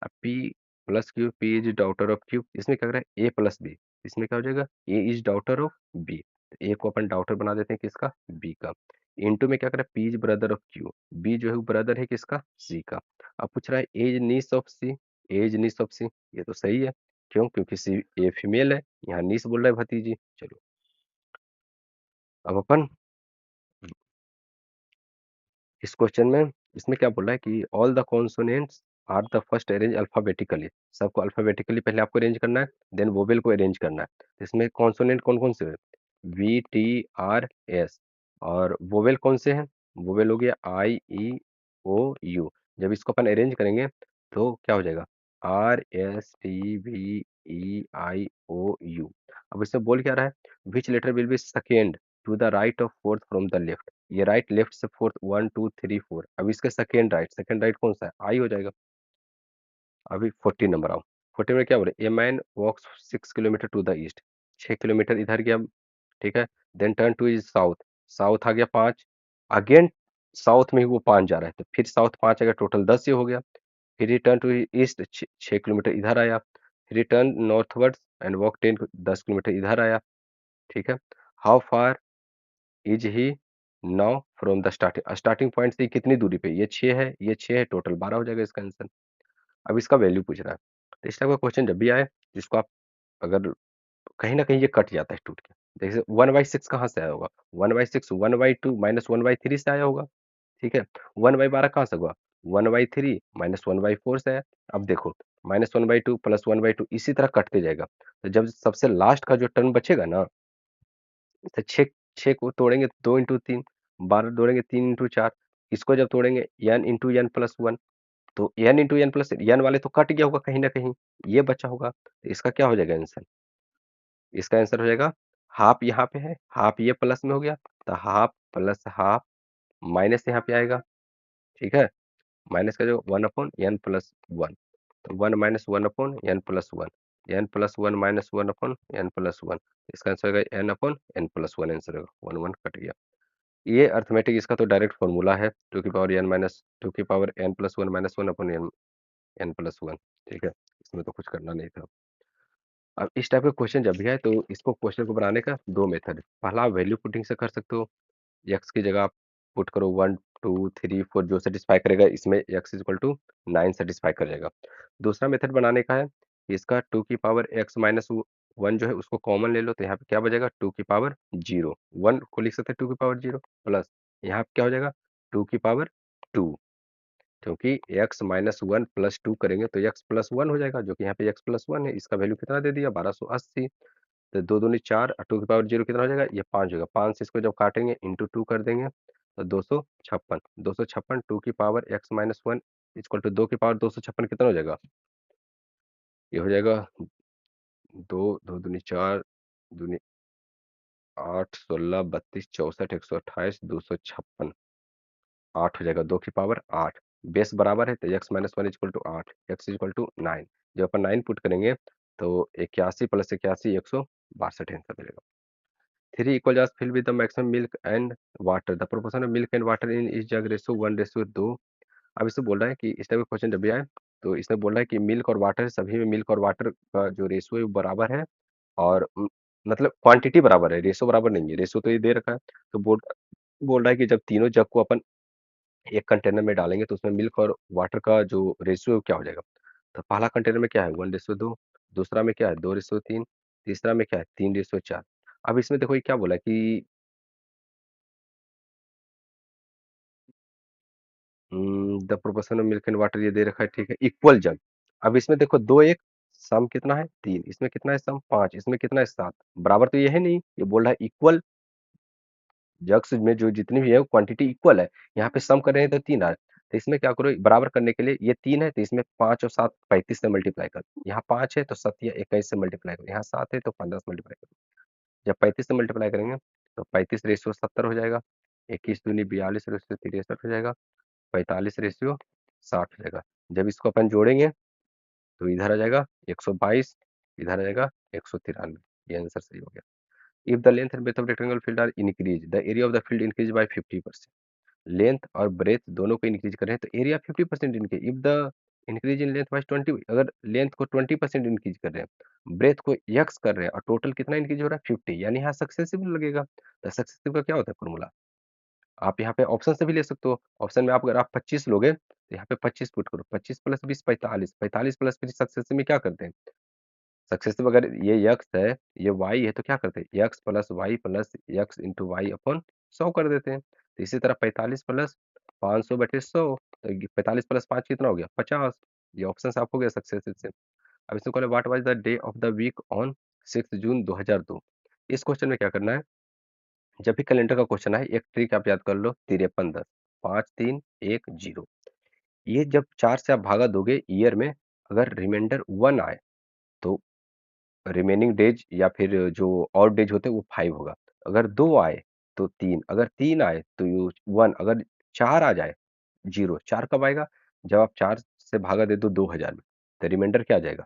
अब P plus Q, P is daughter of Q, इसमें क्या कर रहा है A प्लस बी, इसमें क्या हो जाएगा A is daughter of B। A को अपन डॉटर बना देते हैं किसका? B का। इनटू में क्या कर रहा है P is brother of Q, B जो है वो ब्रदर है किसका? C का। अब पूछ रहा है A is niece of C, A is niece of C, ये तो सही है। क्यों? क्योंकि C A फीमेल है, यहाँ नीस बोल रहा है भतीजी। चलो अब अपन इस क्वेश्चन में, इसमें क्या बोल रहा है कि all the consonants are the first arrange alphabetically, सबको अल्फाबेटिकली पहले आपको अरेंज करना है, देन वोवेल को अरेंज करना है। तो इसमें कॉन्सोनेंट कौन कौन से हैं? V T R S। और वोवेल कौन से हैं? वोवेल हो गया I E O U। जब इसको अपन अरेंज करेंगे तो क्या हो जाएगा? R S T V E I O U। अब इसमें बोल क्या रहा है? Which letter will be second to the right of fourth from the left. ये राइट लेफ्ट से फोर्थ 1 2 3 4, अब इसका सेकेंड राइट कौन सा है? आई हो जाएगा। अभी 40 नंबर आओ। 40 में क्या बोले? A man walks 6 kilometre to the east, 6 kilometre इधर गया। ठीक है? Then turn to is south, south आ गया 5, अगेन साउथ में ही वो 5 जा रहा है, तो फिर साउथ 5 आएगा, टोटल 10 ही हो गया। फिर रिटर्न टू ईस्ट, 6 किलोमीटर इधर आया। फिर return northwards and walk 10 kilometre इधर आया। ठीक है? How far is he now from the starting, starting point से कितनी दूरी पे? ये 6 है, ये 6 है, टोटल 12 हो जाएगा इसका आंसर। अब इसका वैल्यू पूछ रहा है। तो इस टाइप का क्वेश्चन जब भी आए, जिसको आप अगर कहीं न कहीं ये कट जाता है टूट के। जैसे 1/6 कहाँ से आया होगा? 1/6 1/2 माइनस 1/3 से आया होगा। ठीक है? 1/12 कहाँ से हुआ? 1/3 माइनस 1/4 से आया। अब देखो -1/2 प्लस 1/2 इसी तरह कटते जाएगा। तो जब सबसे लास्ट का जो टर्म बचेगा ना, तो 6 को तोड़ेंगे 2 इंटू 3, 12 तोड़ेंगे 3 इंटू 4, इसको जब तोड़ेंगे n इंटू n प्लस 1, तो n into n plus n वाले तो कट गया होगा कहीं ना कहीं, ये बचा होगा। तो इसका क्या हो जाएगा आंसर? इसका आंसर हो जाएगा हाफ, यहाँ पे है हाफ, ये प्लस में हो गया, तो हाफ प्लस हाफ माइनस यहाँ पे आएगा। ठीक है? माइनस का जो 1/n प्लस 1, तो 1 - 1/n plus 1, N plus one minus one upon N plus one, इसका आंसर होगा N upon N plus one, answer होगा, वन वन कट गया। ये अर्थमेटिक इसका तो डायरेक्ट फॉर्मूला है, टू की पावर एन माइनस टू की power N plus one minus one upon N N plus one, ठीक है, इसमें तो कुछ करना नहीं था। अब इस टाइप का क्वेश्चन जब भी आए तो इसको क्वेश्चन को बनाने का दो मेथड, पहला आप वैल्यू पुटिंग से कर सकते हो, एक्स की जगह आप पुट करो 1 2 3 4 जो सेटिस्फाई करेगा, इसमें x is equal to 9 satisfy कर जाएगा। दूसरा मेथड बनाने का है कि इसका टू की पावर एक्स माइनस वन जो है उसको कॉमन ले लो, तो यहाँ पे क्या बचेगा, टू की पावर जीरो, वन को लिख सकते हैं टू की पावर जीरो, प्लस यहाँ पे क्या हो जाएगा, टू की पावर टू, क्योंकि x minus one plus two करेंगे तो x प्लस वन हो जाएगा, जो कि यहाँ पे x प्लस वन है, इसका वैल्यू कितना दे दिया 1280, तो दो दूनी चार, टू की पावर जीरो कितना हो जाएगा, ये पाँच होगा, पाँच से इसको जब काटेंगे इंटू टू कर देंगे तो 256, 256 टू की power x minus one equal to दो की पावर 256 कितना हो जाएगा, ये हो जाएगा दो, दो दूनी चार, दूनी आठ, 16 32 64 128 256, आठ हो जाएगा, दो की पावर आठ, बेस बराबर है तो x minus one equal to आठ, एक्स इक्वल टू नाइन, जब अपन नाइन पुट करेंगे तो 81 प्लस 81 162 आंसर मिलेगा। Three equal just fill with the maximum milk and water, the proportion of milk and water in इस जग रेशो वन रेशो दो। अब इससे बोल रहा है कि इस टाइप का क्वेश्चन जब भी आए तो इसमें बोल रहा है कि मिल्क और वाटर, सभी में मिल्क और वाटर का जो रेशो है वो बराबर है, और मतलब क्वांटिटी बराबर है, रेशो बराबर नहीं है, रेशो तो ये दे रखा है, तो बोल बोल रहा है कि जब तीनों जग को अपन एक कंटेनर में डालेंगे तो उसमें मिल्क और वाटर का जो रेशियो है वो क्या हो जाएगा, तो पहला कंटेनर में क्या है 1:2, दूसरा में क्या है 2:3, तीसरा में क्या है 3:4। अब इसमें देखो ये क्या बोला है कि the proportion of milk and water ये दे रखा है, ठीक है, इक्वल जग। अब इसमें देखो दो एक, सम कितना है तीन, इसमें कितना है सम पांच, इसमें कितना है सात, बराबर तो ये है नहीं, ये बोल रहा है इक्वल जग्स में जो जितनी भी है वो क्वांटिटी इक्वल है, यहाँ पे सम कर रहे हैं तो तीन आ रहा है, तो इसमें क्या करो बराबर करने के लिए, ये तीन है तो इसमें पांच और सात 35 से मल्टीप्लाई कर, यहाँ पांच है तो सत्या 21 से मल्टीप्लाई करो, यहाँ सात है तो 15 से मल्टीप्लाई करो, जब 35 से मल्टीप्लाई करेंगे तो 35 रेशियो 70 हो जाएगा, 21 दूनी 42 रेशियो 63 हो जाएगा, 45 रेशियो 60 हो जाएगा, जब इसको अपन जोड़ेंगे तो इधर आ जाएगा 122, इधर आ जाएगा 193, ये आंसर सही हो गया। If the length and breadth of rectangle field are increase, the area of the field increase by 50%, length और ब्रेथ दोनों को इंक्रीज कर रहे हैं तो area 50% increase, if the increase in length by 20, अगर लेंथ को 20% इंक्रीज कर रहे हैं, ब्रेथ को यक्स कर रहे हैं और टोटल कितना इंक्रीज हो रहा है 50, यानी यहाँ सक्सेसिव लगेगा, तो सक्सेसिव का क्या होता है फॉर्मूला, आप यहाँ पे ऑप्शन से भी ले सकते हो, ऑप्शन में आप अगर आप 25 लोगे तो यहाँ पे 25 पुट करो, 25 प्लस 20 45, 45 प्लस फिर सक्सेसिव में क्या करते हैं, सक्सेसिव अगर ये यक्स है ये वाई है तो क्या करते हैं x plus y plus x into y upon 100 कर देते हैं, तो इसी तरह 45 प्लस 500 बटे 100, तो 45 प्लस 5 कितना हो गया 50, ये ऑप्शन आप हो गया सक्सेसिव से। अब इसमें कहना what was the day of the week on 6 June 2002, इस क्वेश्चन में क्या करना है, जब भी कैलेंडर का क्वेश्चन है एक ट्रिक आप याद कर लो, 53 10 5 3 1 0, ये जब चार से आप भागा दोगे ईयर में, अगर रिमाइंडर वन आए तो रिमेनिंग डेज या फिर जो ऑड डेज होते हैं वो 5 होगा, अगर 2 आए तो 3, अगर 3 आए तो यू 1, अगर 4 आ जाए 0, 4 कब आएगा, जब आप 4 से भागा दे दो 2000 में, तो रिमाइंडर क्या आ जाएगा,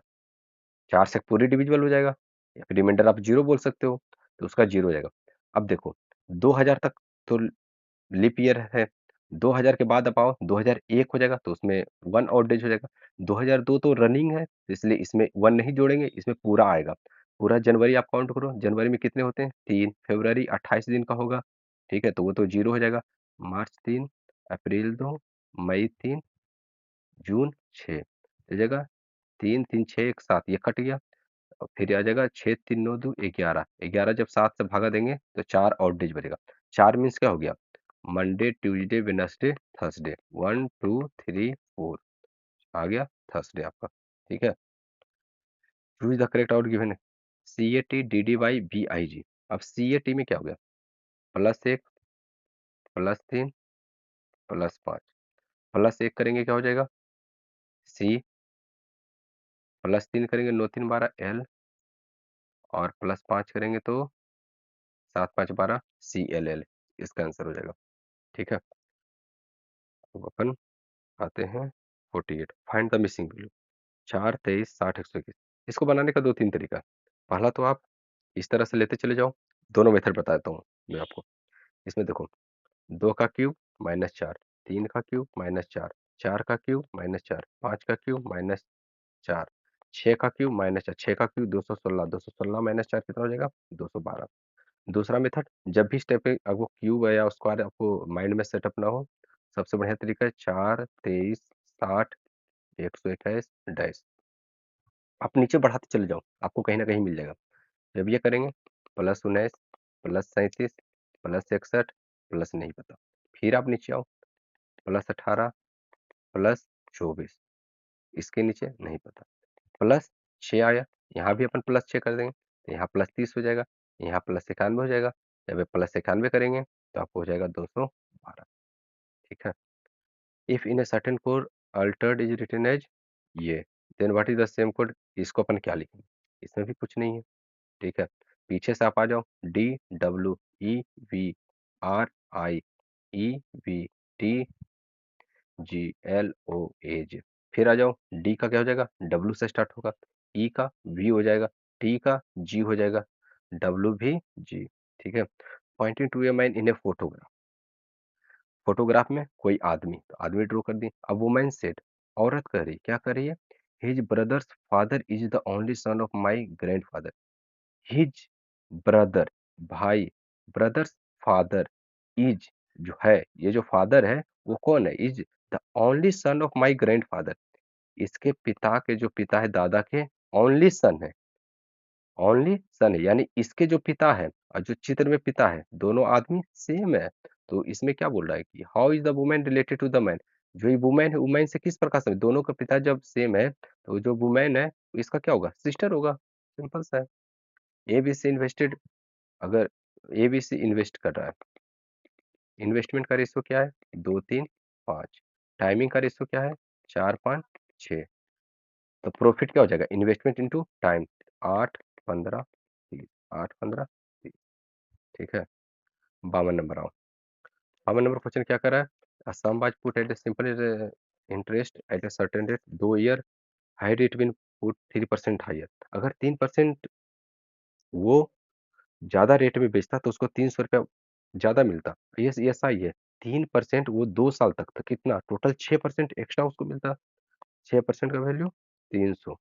4 से पूरी डिविजिबल हो जाएगा, या फिर रिमाइंडर आप 0 बोल सकते हो, तो उसका 0 हो जाएगा। अब देखो 2000 तक तो लीप ईयर है, 2000 के बाद आप आओ 2001 हो जाएगा तो उसमें 1 ऑड डेज हो जाएगा, 2002 तो रनिंग है तो इसलिए इसमें 1 नहीं जोड़ेंगे, इसमें पूरा आएगा, पूरा जनवरी आप काउंट करो, जनवरी में कितने होते हैं 3, फरवरी 28 दिन का होगा, ठीक है, तो वो तो 0 हो जाएगा, मार्च 3, अप्रैल 2, मई 3, जून 6, हो जाएगा 3 3 6 1 7, ये कट गया, और फिर आ जाएगा 6 3 9 2 11, 11 जब 7 से भागा देंगे तो 4 ऑड डेज बचेगा, 4 मीन्स क्या हो गया, मंडे ट्यूसडे वेडनेसडे थर्सडे, 1 2 3 4 आ गया थर्सडे आपका, ठीक है, choose the correct out given है CAT DDY BIG, अब CAT में क्या हो गया प्लस एक प्लस तीन प्लस पाँच, प्लस एक करेंगे क्या हो जाएगा C, प्लस तीन करेंगे 9 3 12 L, और प्लस पाँच करेंगे तो 7 5 12 CLL, इसका आंसर हो जाएगा, ठीक है। अब अपन आते हैं 48, फाइंड द मिसिंग वैल्यू, 4 23 60 121, इसको बनाने का 2-3 तरीका है। पहला तो आप इस तरह से लेते चले जाओ, दोनों मेथड बता देता हूँ मैं आपको। इसमें देखो 2 का क्यूब -4, 3 का क्यूब -4, 4 का क्यूब -4, 5 का क्यूब -4, 6 का क्यूब -4, 6 का क्यूब 216, 216 -4 कितना हो जाएगा? 212। दूसरा मेथड, जब भी स्टेप पे आपको क्यूब या स्क्वायर आपको माइंड में सेटअप ना हो, सबसे बढ़िया तरीका है 4, 23, 60, 121 डैश। आप नीचे बढ़ाते चले जाओ, आपको कहीं न कहीं मिल जाएगा। जब ये करेंगे +19, +37, +61, प्लस नहीं पता। फिर आप नीचे आओ, +18, +24, इसके नीचे नहीं पता। +6 आया, यहाँ भी अपन +6 कर देंगे, तो यहाँ +30 हो जाएगा, यहाँ +91 हो जाएगा। जब ये +91 करेंगे तो आपको हो जाएगा 212, ठीक है। If in a certain code altered is written as ये, then what is the same code, इसको अपन क्या लिखेंगे? इसमें भी कुछ नहीं है, ठीक है। पीछे से आप आ जाओ, DWEVRIEVTGLOAJ, फिर आ जाओ, डी का क्या हो जाएगा? डब्ल्यू से स्टार्ट होगा, ई का वी हो जाएगा, टी का जी हो जाएगा, डब्ल्यू भी जी, ठीक है। Pointing to a man in a photograph, photograph में कोई आदमी, तो आदमी ड्रॉ कर दिए। अब वुमेन सेड, औरत कह रही, क्या कह रही है? His brothers father is the only son of my grandfather. His brother, भाई, ब्रदर्स फादर इज, जो है ये जो फादर है वो कौन है? Is the only son of my grandfather, इसके पिता के जो पिता है, दादा के ओनली सन है, ओनली सन है, यानी इसके जो पिता है और जो चित्र में पिता है, दोनों आदमी सेम है। तो इसमें क्या बोल रहा है कि how is the woman related to the man, जो ये वुमेन है, वुमेन से किस प्रकार से, दोनों का पिता जब सेम है तो जो वुमेन है इसका क्या होगा? सिस्टर होगा, सिंपल सा है। एबीसी इन्वेस्टेड, अगर एबीसी इन्वेस्ट कर रहा है, इन्वेस्टमेंट का रेशियो क्या है? 2-3-5। टाइमिंग का रेशियो क्या है? 4-5-6। तो प्रॉफिट क्या हो जाएगा? इन्वेस्टमेंट इनटू टाइम, 8-15-30, 8-15-30, ठीक है। 52 नंबर आओ। 52 नंबर क्वेश्चन क्या कर रहा है? Sum was put at a simple interest at a certain rate 2 year, high rate been put 3% higher. अगर 3% वो ज़्यादा रेट में बेचता तो उसको 300 रुपया ज़्यादा मिलता। ये ऐसा ही है, 3% वो 2 साल तक, तो कितना टोटल 6% एक्स्ट्रा उसको मिलता। 6% का वैल्यू 300,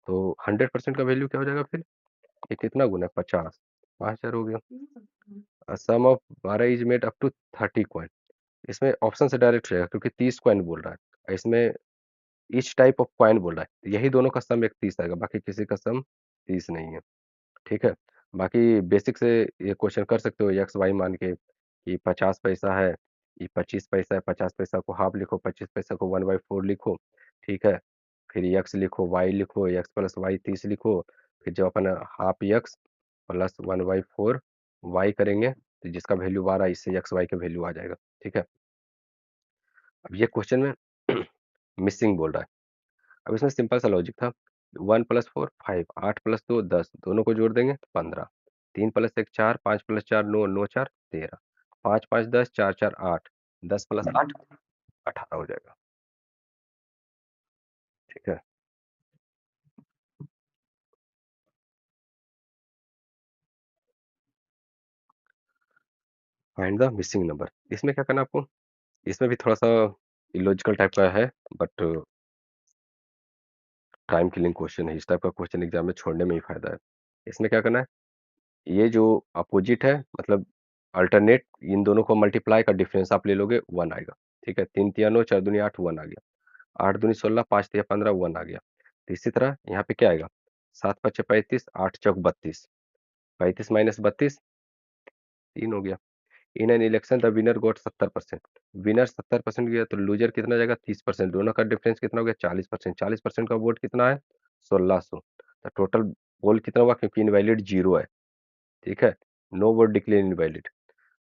तो 100% का वैल्यू क्या हो जाएगा फिर? ये कितना गुना है? 50, 5000 हो गया। Sum of 12 is made up to 30 coin, इसमें ऑप्शन से डायरेक्ट रहेगा क्योंकि 30 कॉइन बोल रहा है, इसमें ईच टाइप ऑफ कॉइन बोल रहा है, तो यही दोनों का सम एक 30 आएगा, बाकी किसी का सम 30 नहीं है, ठीक है। बाकी बेसिक से ये क्वेश्चन कर सकते हो एक्स वाई मान के कि 50 पैसा है, ये 25 पैसा है, 50 पैसा को हाफ लिखो, 25 पैसा को 1/4 लिखो, ठीक है। फिर एक्स लिखो, वाई लिखो, एक्स प्लस वाई 30 लिखो, फिर जब अपन हाफ एक्स प्लस 1/4 वाई करेंगे तो जिसका वैल्यू 12, इससे एक्स वाई का वैल्यू आ जाएगा, ठीक है। अब ये क्वेश्चन में मिसिंग बोल रहा है। अब इसमें सिंपल सा लॉजिक था, 1+4 5, 8 + 2 10, दोनों को जोड़ देंगे तो 15, 3 + 1 4, 5 + 4 9, 9 4 13, 5 5 10, 4 4 8, 10 + 8 18 हो जाएगा, ठीक है। फाइंड द मिसिंग नंबर, इसमें क्या करना है आपको? इसमें भी थोड़ा सा इलॉजिकल टाइप का है, बट टाइम किलिंग क्वेश्चन है, इस टाइप का क्वेश्चन एग्जाम में छोड़ने में ही फायदा है। इसमें क्या करना है, ये जो अपोजिट है, मतलब अल्टरनेट, इन दोनों को मल्टीप्लाई का डिफरेंस आप ले लोगे, 1 आएगा, ठीक है। 3 तिया 9, 4 दूनी 8, 1 आ गया। 8 दूनी 16, 5 तिया 15, 1 आ गया। तो इसी तरह यहाँ पे क्या आएगा? 7 पचे 35, 8 चौक 32, 35 माइनस 32 3 हो गया। In an election the winner got 70%, winner 70% गया तो लूजर कितना जाएगा? 30%, दोनों का डिफरेंस कितना हो गया? 40%, 40% का वोट कितना है? 1600, तो टोटल पोल कितना हुआ? क्योंकि इनवैलिड 0 है, ठीक है, नो वोट डिक्लेयर इनवैलिड,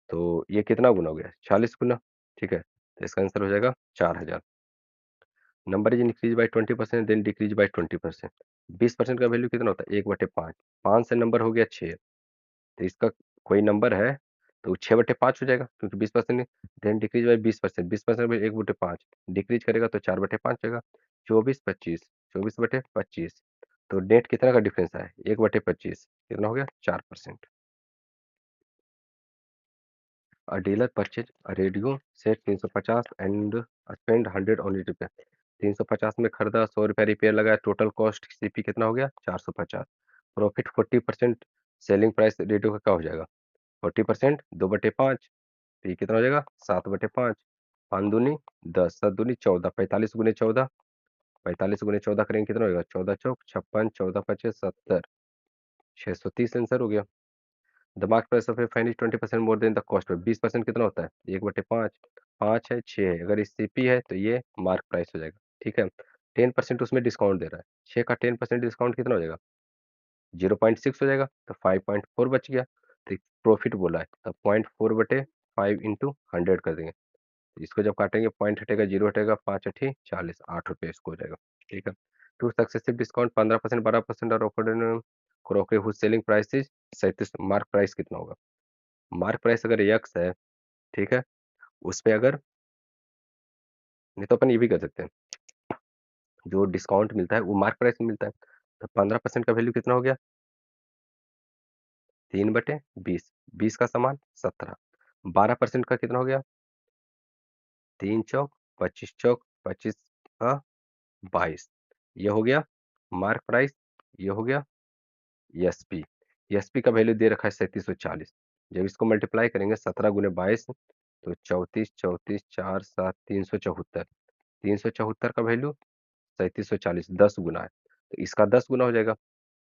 तो ये कितना गुना हो गया? 40 गुना, ठीक है। तो इसका आंसर हो जाएगा 4000। Number is increase by 20% then decrease by 20%, 20% का वैल्यू कितना होता है? 1/5, 5 से नंबर हो गया 6, तो इसका कोई नंबर है तो 6/5 हो जाएगा क्योंकि 20% देन डिक्रीज बाय 20%, 20% में 1/5 डिक्रीज करेगा तो 4/5 जाएगा। 24 25, 24/25, तो नेट कितना का डिफरेंस है, 1/25 कितना हो गया, 4%। A dealer purchase a radio set 350 and spend 100 on it repair. 350 में खरीदा, 100 रुपया रिपेयर लगाया, टोटल कॉस्ट सीपी कितना हो गया, 450। प्रॉफिट 40%, सेलिंग प्राइस रेडियो का क्या हो जाएगा, 40%, 2/5, तो ये कितना हो जाएगा, 7/5। 5 दूनी 10, 7 दूनी 14, 45 × 14, 45 × 14 करेंगे कितना होगा, 14 चौक 56, 14 पचे 70, 630 आंसर हो गया। The mark price of a fine is 20% more than the cost. 20% कितना होता है, 1/5, 5 है 6 है, अगर इस सीपी है तो ये मार्क प्राइस हो जाएगा। ठीक है, 10% उसमें डिस्काउंट दे रहा है, 6 का 10% डिस्काउंट कितना हो जाएगा, 0.6 हो जाएगा, तो 5.4 बच गया। तो प्रॉफिट बोला है तो 0.4/5 इंटू 100 कर देंगे। इसको जब काटेंगे पॉइंट हटेगा, जीरो हटेगा, 5 अठी 40, 8 रुपये इसको हो जाएगा। ठीक है, टू सक्सेसिव डिस्काउंट 15%, 12% और offer crockery whose selling price is 37, mark price कितना होगा, मार्क प्राइस अगर यक्स है, ठीक है, उस पे अगर, नहीं तो अपन ये भी कर सकते हैं, जो डिस्काउंट मिलता है वो मार्क प्राइस में मिलता है, तो 15% का वैल्यू कितना हो गया, 3/20, 20 का सामान 17, 12% का कितना हो गया, 3 चौक 25 चौक 25 का 22, ये हो गया मार्क प्राइस, ये हो गया एसपी। एसपी का वैल्यू दे रखा है 3740, जब इसको मल्टीप्लाई करेंगे 17 × 22 तो 34, 34, 4, 7, 374, 374 का वैल्यू 3740, 10 गुना है, तो इसका 10 गुना हो जाएगा,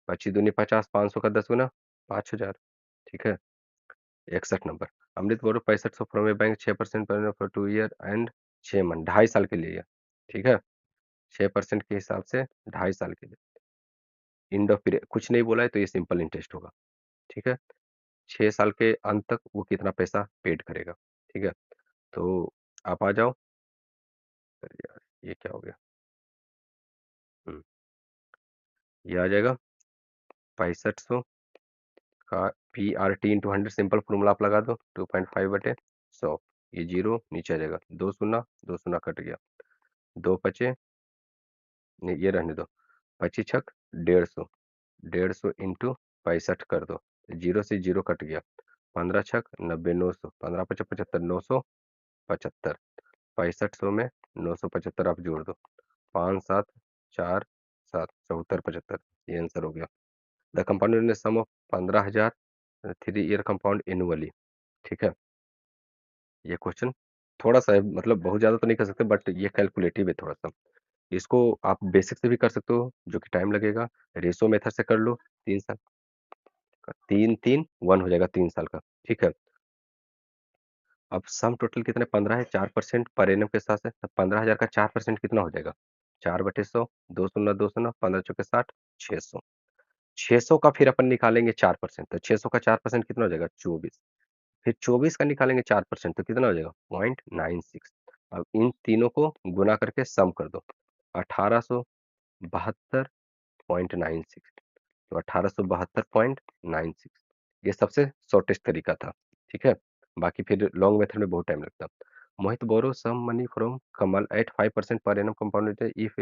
25 दूनी 50, 500 का 10 गुना 5000। ठीक है, 61 number. Amrit borrow 6500 from a bank 6% पर फॉर 2 ईयर एंड 6 मंथ, 2.5 साल के लिए। ठीक है, 6% के हिसाब से 2.5 साल के लिए, इंड ऑफ पीरियड कुछ नहीं बोला है तो ये सिंपल इंटरेस्ट होगा। ठीक है, 6 साल के अंत तक वो कितना पैसा पेड करेगा। ठीक है, तो आप आ जाओ। अरे यार ये क्या हो गया, ये आ जाएगा 6500 का PRT × 100, सिंपल फॉर्मूला आप लगा दो, 2.5/100, ये जीरो नीचे आ जाएगा, 2 शून्य 2 शून्य कट गया, 2 पचे, नहीं ये रहने दो, 25 छक 150, 150 इंटू 65 कर दो, जीरो से जीरो कट गया, 15 छक 90, 900, 15 × 5 = 75, 975, 6500 में 975 आप जोड़ दो, 5 7 4 7 74 75, ये आंसर हो गया। The compound sum of 15,000 3 year compound annually. ठीक है, ये क्वेश्चन थोड़ा सा है, मतलब बहुत ज्यादा तो नहीं कर सकते बट ये कैलकुलेटिव है थोड़ा सा। इसको आप बेसिक से भी कर सकते हो जो कि टाइम लगेगा, रेशो मेथड से कर लो, 3 साल का, 3 3 1 हो जाएगा 3 साल का। ठीक है, अब सम टोटल कितने 15 है, 4% पर एनम के साथ है, तब 15,000 का 4% कितना हो जाएगा, 4/100, 2 शून्य 2 शून्य, 15 चौके 60, 600। 600 का फिर अपन निकालेंगे 4%, तो 600 का 4% कितना हो जाएगा, 24। फिर 24 का निकालेंगे 4% तो कितना हो जाएगा, 0.96। अब इन तीनों को गुना करके सम कर दो, 1872.96, तो 1872.96, ये सबसे शॉर्टेस्ट तरीका था। ठीक है, बाकी फिर लॉन्ग मेथड में बहुत टाइम लगता। Mohit borrow some money from Kamal at 5% per annum compound interest if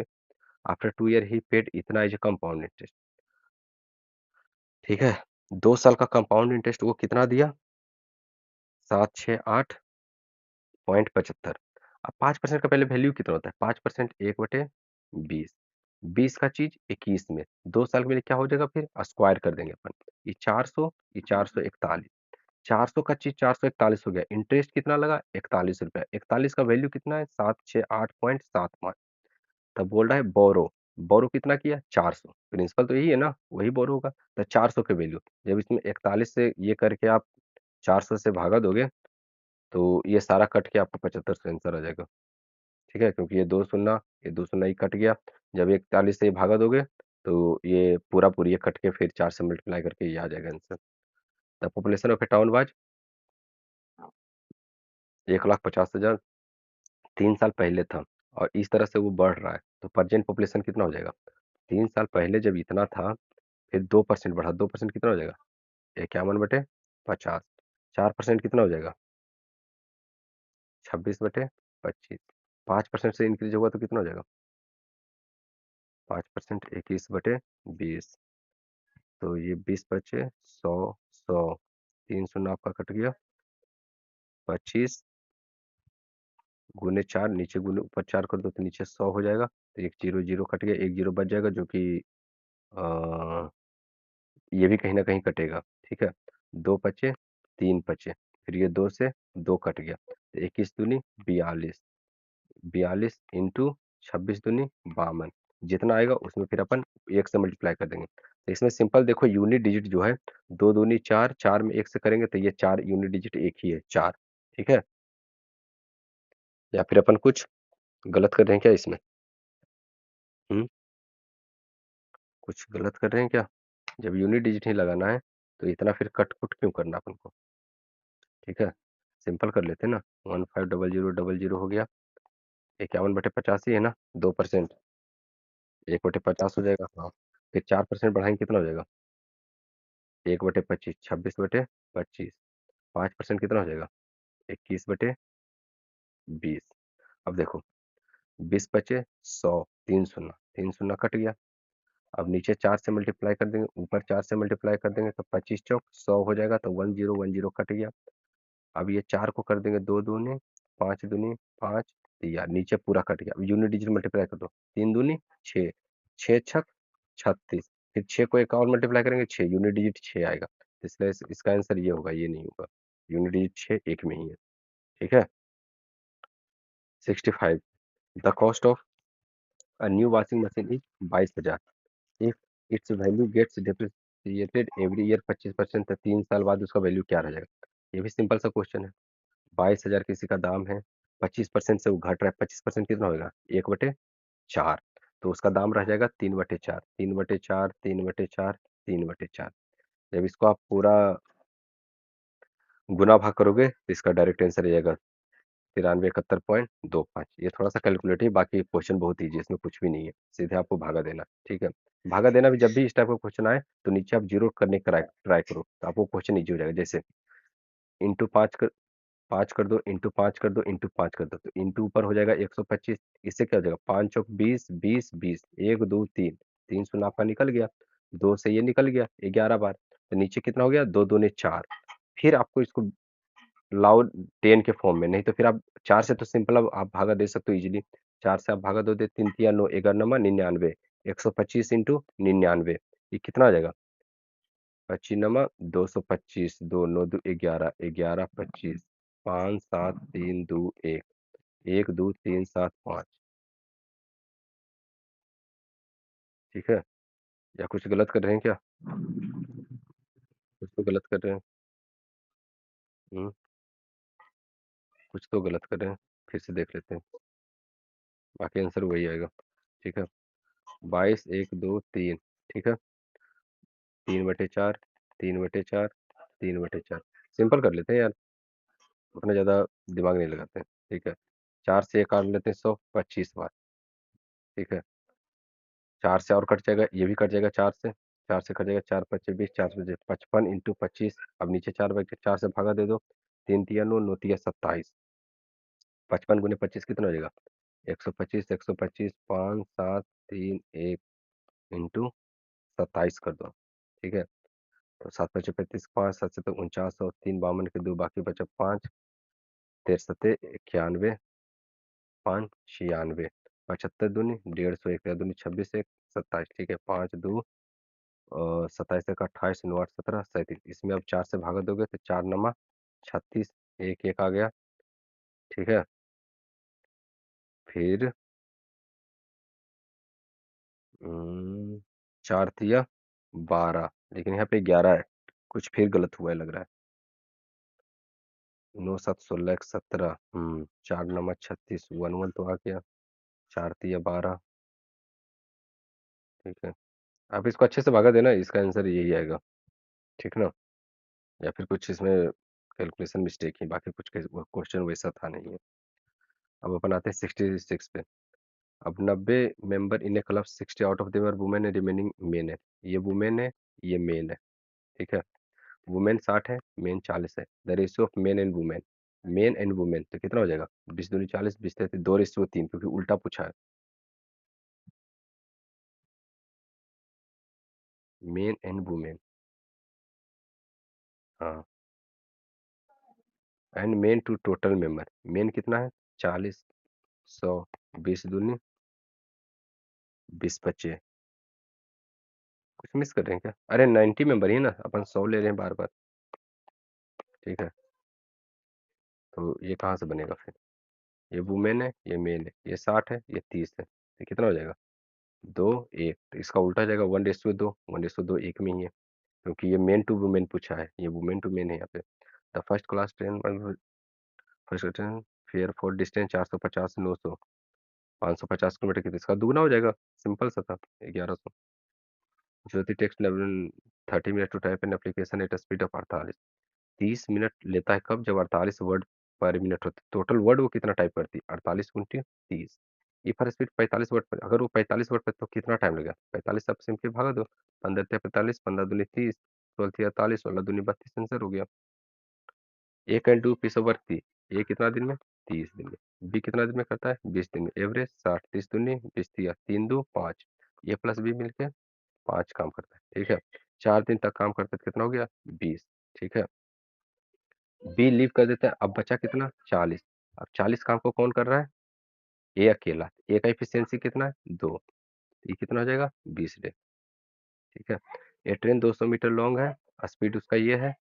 after 2 year he paid इतना एज कंपाउंड इंटरेस्ट। ठीक है, 2 साल का कंपाउंड इंटरेस्ट वो कितना दिया, 768.75। अब 5% का पहले वैल्यू कितना होता है, 5% 1/20, 20 का चीज 21 में, 2 साल के लिए क्या हो जाएगा, फिर स्क्वायर कर देंगे अपन, ये 400, ये 441, 400 का चीज 441 हो गया, इंटरेस्ट कितना लगा, 41 रुपया, 41 का वैल्यू कितना है, 768.75। तब बोल रहा है बोरो, बोरो कितना किया, 400, प्रिंसिपल तो यही है ना, वही बोरो होगा, तो 400 के वैल्यू, जब इसमें 41 से ये करके आप 400 से भागा दोगे तो ये सारा कट के आपको 75 से आंसर आ जाएगा। ठीक है, क्योंकि ये दो शून्य ही कट गया, जब 41 से ये भागा दोगे तो ये पूरा पूरी ये कट के फिर 4 से मल्टीप्लाई करके ये आ जाएगा answer. The population of A town was 1,50,000 3 साल पहले था, और इस तरह से वो बढ़ रहा है, तो प्रेजेंट पॉपुलेशन कितना हो जाएगा, 3 साल पहले जब इतना था, फिर 2% बढ़ा, 2% कितना हो जाएगा, 51/50, 4% कितना हो जाएगा, 26/25, 5% से इंक्रीज होगा तो कितना हो जाएगा, 5%, 21/20। तो ये 20 बचे 100, 100, 3 शून्य आपका कट गया। 25 गुने 4, नीचे गुने ऊपर 4 कर दो तो नीचे 100 हो जाएगा। तो एक जीरो जीरो कट गया, एक जीरो बच जाएगा, जो कि ये भी कहीं ना कहीं कटेगा। ठीक है, 2 बचे, 3 बचे, फिर ये 2 से 2 कट गया, तो 21 दूनी 42, 42 इंटू 26 दूनी 52, जितना आएगा उसमें फिर अपन 1 से मल्टीप्लाई कर देंगे। तो इसमें सिंपल देखो, यूनिट डिजिट जो है 2 दूनी 4, 4 में 1 से करेंगे तो ये 4 यूनिट डिजिट एक ही है, 4। ठीक है, या फिर अपन कुछ गलत कर रहे हैं क्या इसमें? हम्म, कुछ गलत कर रहे हैं क्या? जब यूनिट डिजिट ही लगाना है तो इतना फिर कट कुट क्यों करना अपन को? ठीक है, सिंपल कर लेते हैं ना। 150000 हो गया, 51/85 है ना, 2%, 1/50 हो जाएगा। हाँ, फिर 4% बढ़ाएंगे कितना हो जाएगा? 1/25, 26/25। 5% कितना हो जाएगा? 21/20। अब देखो, 20 बचे 100, 3 शून्य, 3 शून्य कट गया। अब नीचे 4 से मल्टीप्लाई कर देंगे, ऊपर 4 से मल्टीप्लाई कर देंगे, तो 25 चौक 100 हो जाएगा, तो 1010 कट गया। अब ये 4 को कर देंगे 2 दूनी 5 दूनी 5, यार नीचे पूरा कट गया। अब यूनिट डिजिट मल्टीप्लाई कर दो, 3 दूनी 6, 6 छक 36, फिर 6 को एक और मल्टीप्लाई करेंगे 6, यूनिट डिजिट 6 आएगा, तो इसलिए इसका आंसर ये होगा, ये नहीं होगा। यूनिट डिजिट 6 एक में ही है। ठीक है, 65, the cost of a new washing machine is 22,000। If its value gets depreciated every year 25%, तो 3 साल बाद उसका वैल्यू क्या रह जाएगा? ये भी सिंपल सा क्वेश्चन है। 22,000 किसी का दाम है, 25% से वो घट रहा है, 25% कितना होगा? 1/4, तो उसका दाम रह जाएगा 3/4, 3/4, 3/4, 3/4। जब इसको आप पूरा गुना भाग करोगे तो इसका डायरेक्ट आंसर आ जाएगा 9371.25। ये थोड़ा सा कैलकुलेटिव, बाकी क्वेश्चन बहुत ईजी है, इसमें कुछ भी नहीं है, सीधे आपको भागा देना। ठीक है, भागा देना भी जब भी इस टाइप का क्वेश्चन आए तो नीचे आप जीरो करने का ट्राई करो, तो आपको क्वेश्चन ईजी हो जाएगा। जैसे इंटू 5 कर दो, इंटू 5 कर दो, इंटू 5 कर दो, तो इंटू ऊपर हो जाएगा 125। इससे क्या हो जाएगा? 5 चौक 20, 20, 20, 1 2 3, 3 शून्य आपका निकल गया, 2 से ये निकल गया 11 बार, तो नीचे कितना हो गया? 2 दूनी 4। फिर आपको इसको लाओ 10 के फॉर्म में, नहीं तो फिर आप 4 से तो सिंपल अब आप भागा दे सकते हो इजीली। 4 से आप भागा दो, दे 3 3 9, 11 99, 125 इंटू 99, ये कितना आ जाएगा? 25 2 9 2 11, 11 25, 5 7 3 2 1, 1 2 3 7 5। ठीक है, या कुछ गलत कर रहे हैं क्या? कुछ तो गलत कर रहे हैं। हम्म, कुछ तो गलत कर रहे हैं, फिर से देख लेते हैं, बाकी आंसर वही आएगा। ठीक है, 22 1 2 3। ठीक है, 3/4, 3/4, 3/4, सिंपल कर लेते हैं यार, उतना ज़्यादा दिमाग नहीं लगाते हैं। ठीक है, 4 से 1 काट लेते हैं 125 बार। ठीक है, 4 से और कट जाएगा, ये भी कट जाएगा 4 से, 4 से कट जाएगा, 4 5 20, 4 5 55 इंटू 25। अब नीचे 4 बचे, 4 से भागा दे दो, 3 3 9, 9 3 27, 55 गुने 25 कितना हो जाएगा? 125, 125, 5 7 3 1 इंटू 27 कर दो। ठीक है, तो 7 5 35, 5 7 7 49, और 3 52 के 2, बाकी बचा 5, 93 91, 5 96, 75 दूनी 150, 1 दूनी 26, 1 27। ठीक है, 5 2 27 एक 28, 9 8 17 37, इसमें अब 4 से भागा दोगे तो 4 9 36, 1 1 आ गया। ठीक है, फिर 4 तिया 12, लेकिन यहाँ पे 11 है, कुछ फिर गलत हुआ है लग रहा है। 9 7 16 1 17, 4 9 36, 1 1 तो आ गया। 4 तिया 12। ठीक है, आप इसको अच्छे से भागा देना, इसका आंसर यही आएगा। ठीक ना, या फिर कुछ इसमें कैलकुलेशन मिस्टेक ही, बाकी कुछ क्वेश्चन वैसा था नहीं है। अब अपन आते हैं 66 पे। अब 90 member in a club, 60 out of them are women, remaining men है। ये वुमेन है, ये मेन है। ठीक है, वुमेन 60 है, मेन 40 है, the ratio of main and women तो कितना हो जाएगा? 20 दूनी 40, 20 33, 2:3, क्योंकि उल्टा पूछा है। मेन एंड वुमेन, हाँ, and men to total member, men कितना है 40, 100, 20 दूनी 20 25, कुछ मिस कर रहे हैं क्या? अरे 90 मेंबर ही है ना, अपन 100 ले रहे हैं बार बार। ठीक है, तो ये कहाँ से बनेगा फिर? ये वुमेन है, ये मेल है, ये 60 है, ये 30 है, तो कितना हो जाएगा? 2 1, तो इसका उल्टा हो जाएगा 1:2, 1:2 एक में ही है, क्योंकि ये मेन टू वुमेन पूछा है, ये वुमेन टू मेन है यहाँ पे। The first class train, first train fair for distance 450 900, 550 kilometre की, तो इसका दुगना हो जाएगा, सिंपल सा था 1100। Jyoti takes 30 minute to type an application at speed of 48, 30 minute लेता है कब? जब 48 वर्ड पर मिनट होते, टोटल वर्ड वो कितना टाइप करती है? 48 गुणित 30, ये फर स्पीड 45 वर्ड पर, अगर वो 45 वर्ड पर तो कितना टाइम लगेगा? 45 आप सिंपली भागा दो, 15 45, 15 दूनी 30, 16 48, 16 दूनी 32, आंसर हो गया। A can do piece of work थी, ए कितना दिन में? 30 दिन में। बी कितना दिन में करता है? 20 दिन में। एवरेज 60, 30 दूनी 20 दिया, 3 2 5, ए प्लस बी मिलके 5 काम करता है। ठीक है, 4 दिन तक काम करता है तो कितना हो गया? 20। ठीक है, बी लीव कर देता है, अब बचा कितना? 40। अब 40 काम को कौन कर रहा है? ए अकेला, ए का एफिशिएंसी कितना है? 2, ये कितना हो जाएगा? 20 डे। ठीक है, ये ट्रेन 200 मीटर लॉन्ग है, स्पीड उसका ये है,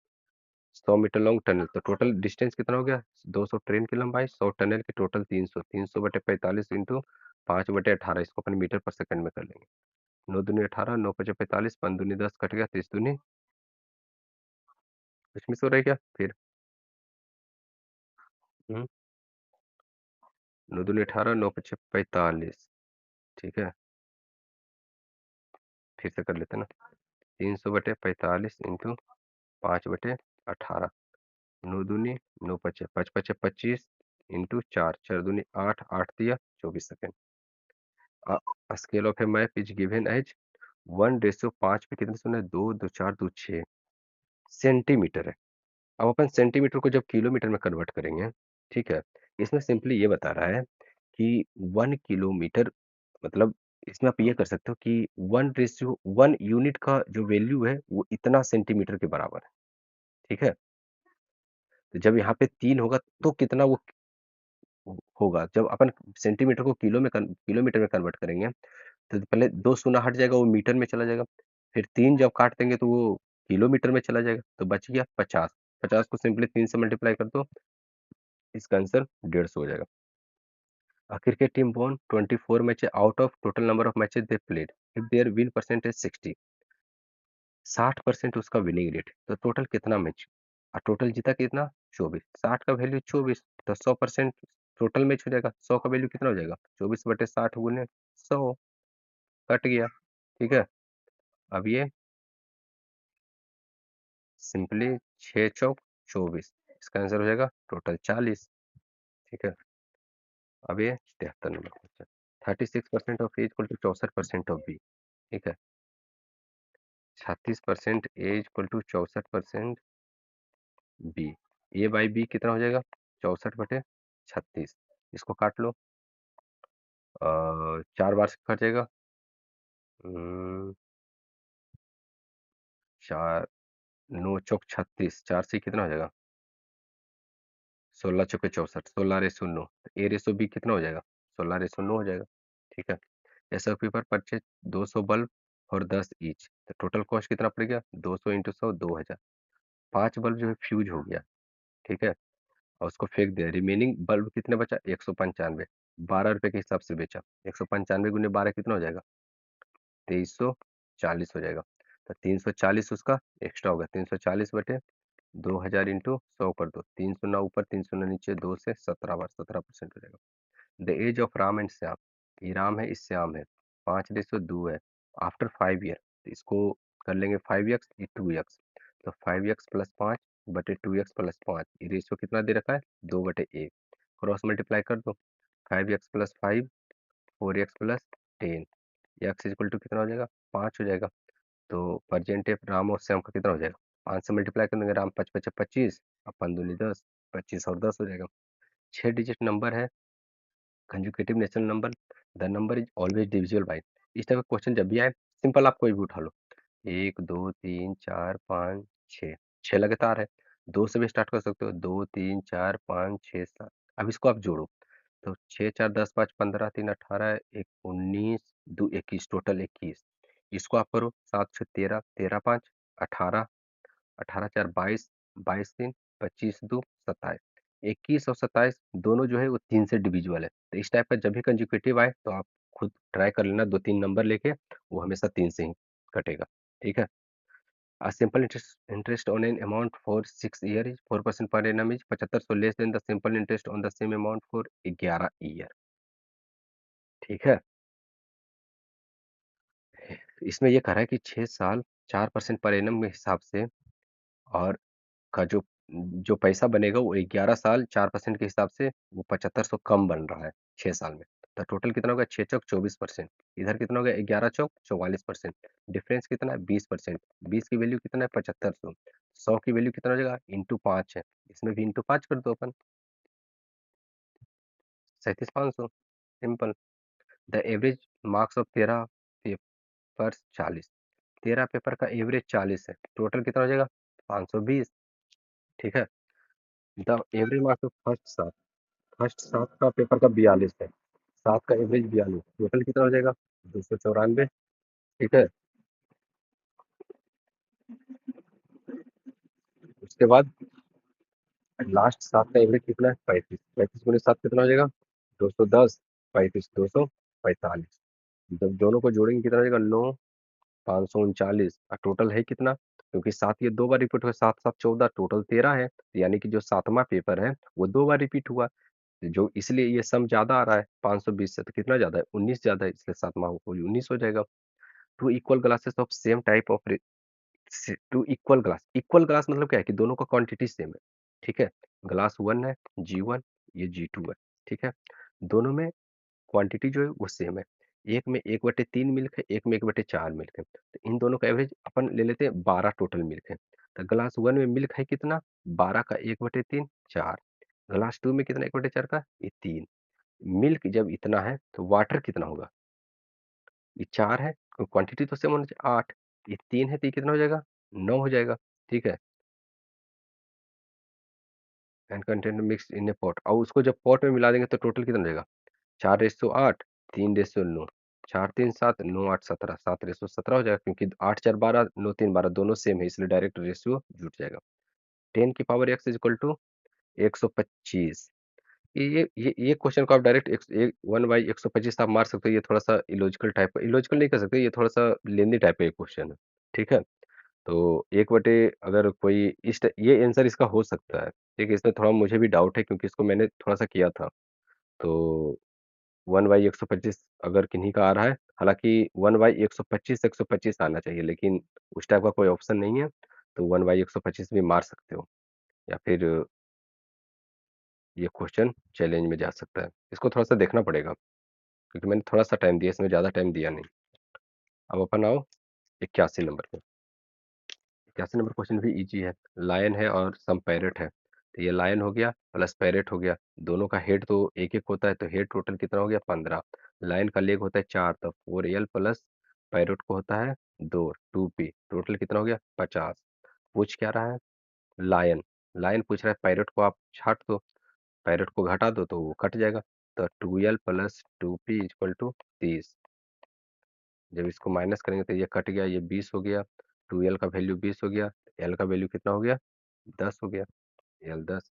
100 मीटर लॉन्ग टनल, तो टोटल डिस्टेंस कितना हो गया? 200 ट्रेन की लंबाई, 100 टनल की, टोटल 300, 300 बटे 45 इंटू 5 बटे 18, इसको अपन मीटर पर सेकंड में कर लेंगे। 9 दूनी 18, 9 पचे 45, 5 दूनी 10, कट गया, 30 दूनी, कुछ मिस हो रहा है क्या फिर? 9 दूनी 18, 9 पचे 45। ठीक है, फिर से कर लेते हैं ना, 300 बटे 45 इंटू 5 बटे 18, 9 दूनी 9 पचे 5 पचे 25 इंटू 4, 4 दूनी 8, 8 दिया 24 second. Scale of a map is given as 1:5 पे, कितने सुना है? 2 2 4 2 6 सेंटीमीटर है। अब अपन सेंटीमीटर को जब किलोमीटर में कन्वर्ट करेंगे, ठीक है, इसमें सिंपली ये बता रहा है कि 1 किलोमीटर, मतलब इसमें आप ये कर सकते हो कि 1 यूनिट का जो वैल्यू है वो इतना सेंटीमीटर के बराबर है। ठीक है, तो जब यहाँ पे 3 होगा तो कितना वो होगा? जब अपन सेंटीमीटर को किलोमीटर में कन्वर्ट करेंगे, तो पहले 2 शून्य हट जाएगा, वो मीटर में चला जाएगा, फिर 3 जब काट देंगे तो वो किलोमीटर में चला जाएगा, तो बच गया 50। 50 को सिंपली 3 से मल्टीप्लाई कर दो, इसका आंसर 150 हो जाएगा। Cricket team won 24 match out of total number of matches they played, if their win percentage 60, 60% उसका विनिंग रेट, तो टोटल कितना मैच, और टोटल जीता कितना? 24, 60 का वैल्यू 24, तो 100% टोटल मैच हो जाएगा, 100 का वैल्यू कितना हो जाएगा? 24 बटे 60 गुने 100, कट गया। ठीक है, अब ये सिंपली 6 चौक 24, इसका आंसर हो जाएगा टोटल 40। ठीक है, अब ये 73 number question, 36% of A equal to 64% of B. ठीक है, 36% A equal to 64% B, A by B कितना हो जाएगा? 64 बटे 36, इसको काट लो, 4 बार से कट जाएगा, 4 9 चौक 36, 4 से कितना हो जाएगा? 16 चौके 64, 16:9, तो ए रेसो बी कितना हो जाएगा? 16:9 हो जाएगा। ठीक है, ऐसा पेपर परचेज 200 बल्ब और 10 ईच, तो टोटल कॉस्ट कितना पड़ गया? 200 इंटू 100 2000, 5 बल्ब जो है फ्यूज हो गया। ठीक है, और उसको फेंक दिया, रिमेनिंग बल्ब कितने बचा? 195, 12 रुपए के हिसाब से बेचा, 195 गुने 12 कितना हो जाएगा? 2340 हो जाएगा, तो 340 उसका एक्स्ट्रा होगा, 340 बटे 2000 इंटू 100 कर दो, 3 शून्य ऊपर 3 शून्य नीचे, 2 से 17 बार, 17% हो जाएगा। The age of Ram and Shyam, ये राम है, इस श्याम है, 5:2 है, आफ्टर 5 ईयर, तो इसको कर लेंगे 5x, ये 2x, तो 5x प्लस 5 बटे 2x प्लस 5, ये रेशियो कितना दे रखा है? 2/1, क्रॉस मल्टीप्लाई कर दो, 5x plus 5, 4x plus 10, x equal to कितना हो जाएगा? 5 हो जाएगा, तो परजेंट राम और श्याम का कितना हो जाएगा? 5 से मल्टीप्लाई कर देंगे, राम 5 पचे 25, अपन दूनी 10, 25 और 10 हो जाएगा। 6 डिजिट नंबर है, conjugative natural number, the number is always divisible by, इस टाइप का क्वेश्चन जब भी आए, सिंपल आप कोई भी उठा लो, 1 2 3 4 5 6 6 लगातार है। 2 से भी स्टार्ट कर सकते हो, 2 3 4 5 6 7। अब इसको आप जोड़ो, तो 6 4 10 5 15 3 18 1 19 2 21 टोटल 21। इसको आप करो, 7 6 13 13 5 18 18 4 22 22 3 25 2 27। 21 और 27 दोनों जो है वो 3 से डिविजिबल है। तो इस टाइप का जब भी कंसेक्यूटिव आए तो आप खुद ट्राई कर लेना 2-3 नंबर लेके, वो हमेशा 3 से ही कटेगा। ठीक है? A simple interest on an amount for 6 years is 4% per annum is 75, so less than the simple interest on the same amount for 11 year. ठीक है? इसमें ये कह रहा है कि 6 साल 4% पर एनम के हिसाब से, और का जो पैसा बनेगा वो 11 साल 4% के हिसाब से वो 75 कम बन रहा है 6 साल में। तो टोटल कितना होगा? 6 चौक 24%, इधर कितना हो गया? 11 चौक 44%, डिफरेंस कितना है? 20%। 20 की वैल्यू कितना है? 7500। 100 की वैल्यू कितना हो जाएगा? इंटू 5 है, इसमें भी इंटू 5 कर दो अपन, 37,500। Simple. The average marks of 13 paper 40, 13 paper का एवरेज 40 है, टोटल कितना हो जाएगा? 520। ठीक है? The average marks of first 7 का पेपर का 42 है, 7 का एवरेज 42, टोटल कितना हो जाएगा? 294। ठीक है? उसके बाद लास्ट 7 का एवरेज कितना है? 35, 35 गुने 7 कितना हो जाएगा? 210, 35 245। जब दोनों को जोड़ेंगे कितना हो जाएगा? 9 539, और टोटल है कितना? क्योंकि 7 ये 2 बार रिपीट हुआ, 7 7 14, टोटल 13 है, यानी कि जो 7वां पेपर है वो 2 बार रिपीट हुआ, जो इसलिए ये सम ज्यादा आ रहा है 520 से। तो कितना ज्यादा है? 19 ज्यादा है, इसलिए 7वां को 19 हो जाएगा। Two equal glasses of same type of, two equal glass मतलब क्या है कि दोनों का क्वांटिटी सेम है। ठीक है? ग्लास 1 है, G1, ये G2 है। ठीक है? दोनों में क्वांटिटी जो है वो सेम है। एक में 1/3 मिल्क है, एक में 1/4 मिल्क है, तो इन दोनों का एवरेज अपन ले लेते हैं 12 टोटल मिल्क है। तो ग्लास 1 में मिल्क है कितना? 12 का 1/3 4। ग्लास 2 में कितना? 1/4 का ये 3। मिल्क जब इतना है तो वाटर कितना होगा? ये 4 है, तो क्वांटिटी तो सेम होना चाहिए 8। ये 3 है तो ये कितना हो जाएगा? 9 हो जाएगा। ठीक है? And content mix in a pot, और उसको जब पॉट में मिला देंगे तो टोटल कितना हो जाएगा? 4:8, 3:9, 4 3 7, 9 8 17, 7:17 हो जाएगा, क्योंकि 8 4 12, 9 3 12 दोनों सेम है, इसलिए डायरेक्ट रेशियो जुट जाएगा। 10 की power x is equal to 125। ये क्वेश्चन को आप डायरेक्ट 1/125 आप मार सकते हो। ये थोड़ा सा इलॉजिकल टाइप का, इलॉजिकल नहीं कर सकते, ये थोड़ा सा लेंदी टाइप का एक क्वेश्चन है। ठीक है? तो एक बटे, अगर कोई ये आंसर इसका हो सकता है। ठीक है? इसमें थोड़ा मुझे भी डाउट है, क्योंकि इसको मैंने थोड़ा सा किया था। तो 1/125 अगर किन्हीं का आ रहा है, हालांकि 1/125 से 125 आना चाहिए, लेकिन उस टाइप का कोई ऑप्शन नहीं है, तो 1/125 भी मार सकते हो, या फिर ये क्वेश्चन चैलेंज में जा सकता है। इसको थोड़ा सा देखना पड़ेगा, क्योंकि मैंने थोड़ा सा टाइम दिया, इसमें ज़्यादा टाइम दिया नहीं। अब अपन आओ 81 नंबर पे। 81 नंबर क्वेश्चन भी इजी है। लायन है और सम पैरेट है, तो ये लायन हो गया प्लस पैरेट हो गया, दोनों का हेड तो एक एक होता है, तो हेड टोटल कितना हो गया? 15। लायन का लेग होता है 4, तो 4L प्लस पैरेट को होता है 2, 2P, टोटल कितना हो गया? 50। पूछ क्या रहा है? लायन। लायन पूछ रहा है, पैरेट को आप छाट दो, पैरेट को घटा दो तो वो कट जाएगा। तो 2L plus 2P equal to 30। जब इसको माइनस करेंगे तो ये कट गया, ये 20 हो गया, 2L का वैल्यू 20 हो गया, L का वैल्यू कितना हो गया? 10 हो गया। L 10।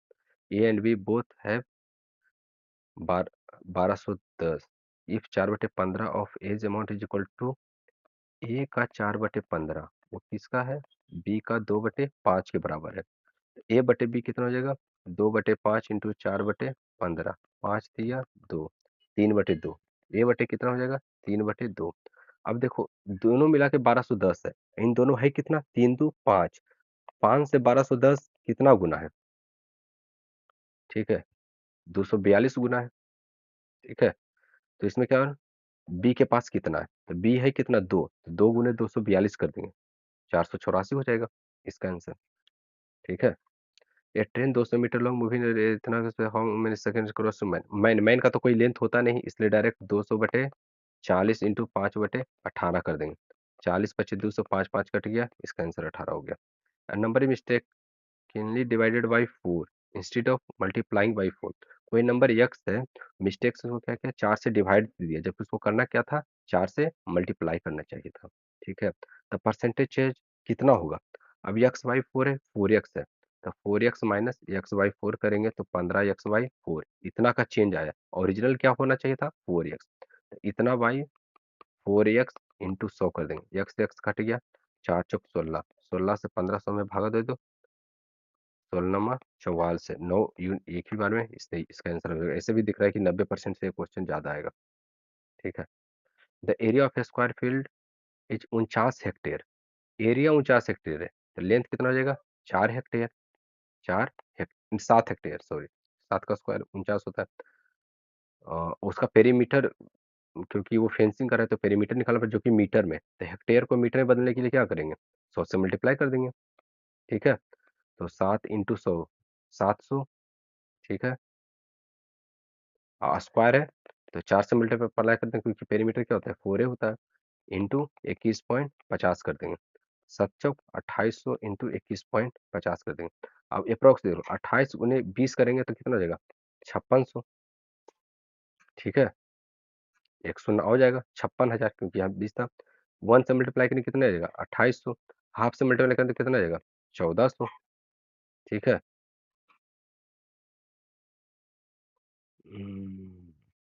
A and B both है 1210। If 4/15 of A's amount is equal to, A का 4/15 वो किसका है? बी का 2/5 के बराबर है। ए बटे बी कितना हो जाएगा? 2/5 इंटू 4/15, 5 दिया 2, 3/2। ए बटे कितना हो जाएगा? 3/2। अब देखो, दोनों मिला के 1210 है, इन दोनों है कितना? 3 2 5, 5 से 1210 कितना गुना है? ठीक है? 242 गुना है। ठीक है? तो इसमें क्या है? बी के पास कितना है? तो बी है कितना? 2, तो 2 गुने 242 कर देंगे, 484 हो जाएगा इसका आंसर। ठीक है? A train 200 metre long moving इतना how many seconds cross to man, man का तो कोई लेंथ होता नहीं, इसलिए डायरेक्ट 200/40 इंटू 5/18 कर देंगे। 40 25 200 5 5 कट गया, इसका आंसर 18 हो गया। Number mistake mistakenly divided by 4 instead of multiplying by 4। कोई नंबर x है, मिस्टेक से उसको क्या किया, 4 से डिवाइड दिया, जबकि उसको करना क्या था, 4 से मल्टीप्लाई करना चाहिए था। ठीक है, तो परसेंटेज चेंज कितना होगा। अब x बाई 4 है, 4x है, तो 4x माइनस एक्स बाई 4 करेंगे तो 15x बाई 4, इतना का चेंज आया। ओरिजिनल क्या होना चाहिए था, 4x, तो इतना बाई 4x इंटू 100 कर देंगे, x कट गया, 4 चौक 16, 16 से 1500 में भागा दे दो, 16 44 से 9 एक ही बार में, इससे इसका आंसर हो जाएगा। ऐसे भी दिख रहा है कि 90% से क्वेश्चन ज्यादा आएगा। ठीक है, the area of square field is 49 hectare. Area 49 hectare है, तो लेंथ कितना हो जाएगा, 4 हेक्टेयर, 7 हेक्टेयर सॉरी, 7 का स्क्वायर 49 होता है। उसका पेरीमीटर, क्योंकि वो फेंसिंग कर रहा है तो पेरीमीटर निकालना पड़ेगा, जो कि मीटर में, तो हेक्टेयर को मीटर में बदलने के लिए क्या करेंगे, 100 से मल्टीप्लाई कर देंगे। ठीक है, तो 7 इंटू 100 700। ठीक है, स्क्वायर है, तो 4 से मल्टीप्लाई कर देंगे, क्योंकि पेरीमीटर क्या होता है, 4 होता है, इंटू 21.50 कर देंगे, 7 चौक 2800 इंटू 21.50 कर देंगे। अब अप्रोक्स दे दो, 28 गुने 20 करेंगे तो कितना हो जाएगा, 5600। ठीक है, एक शून्य हो जाएगा, 56,000, क्योंकि यहाँ 20 था। 1 से मल्टीप्लाई करेंगे कितना आ जाएगा, 2800। हाफ से मल्टीप्लाई करेंगे तो कितना आ जाएगा, 1400। ठीक है,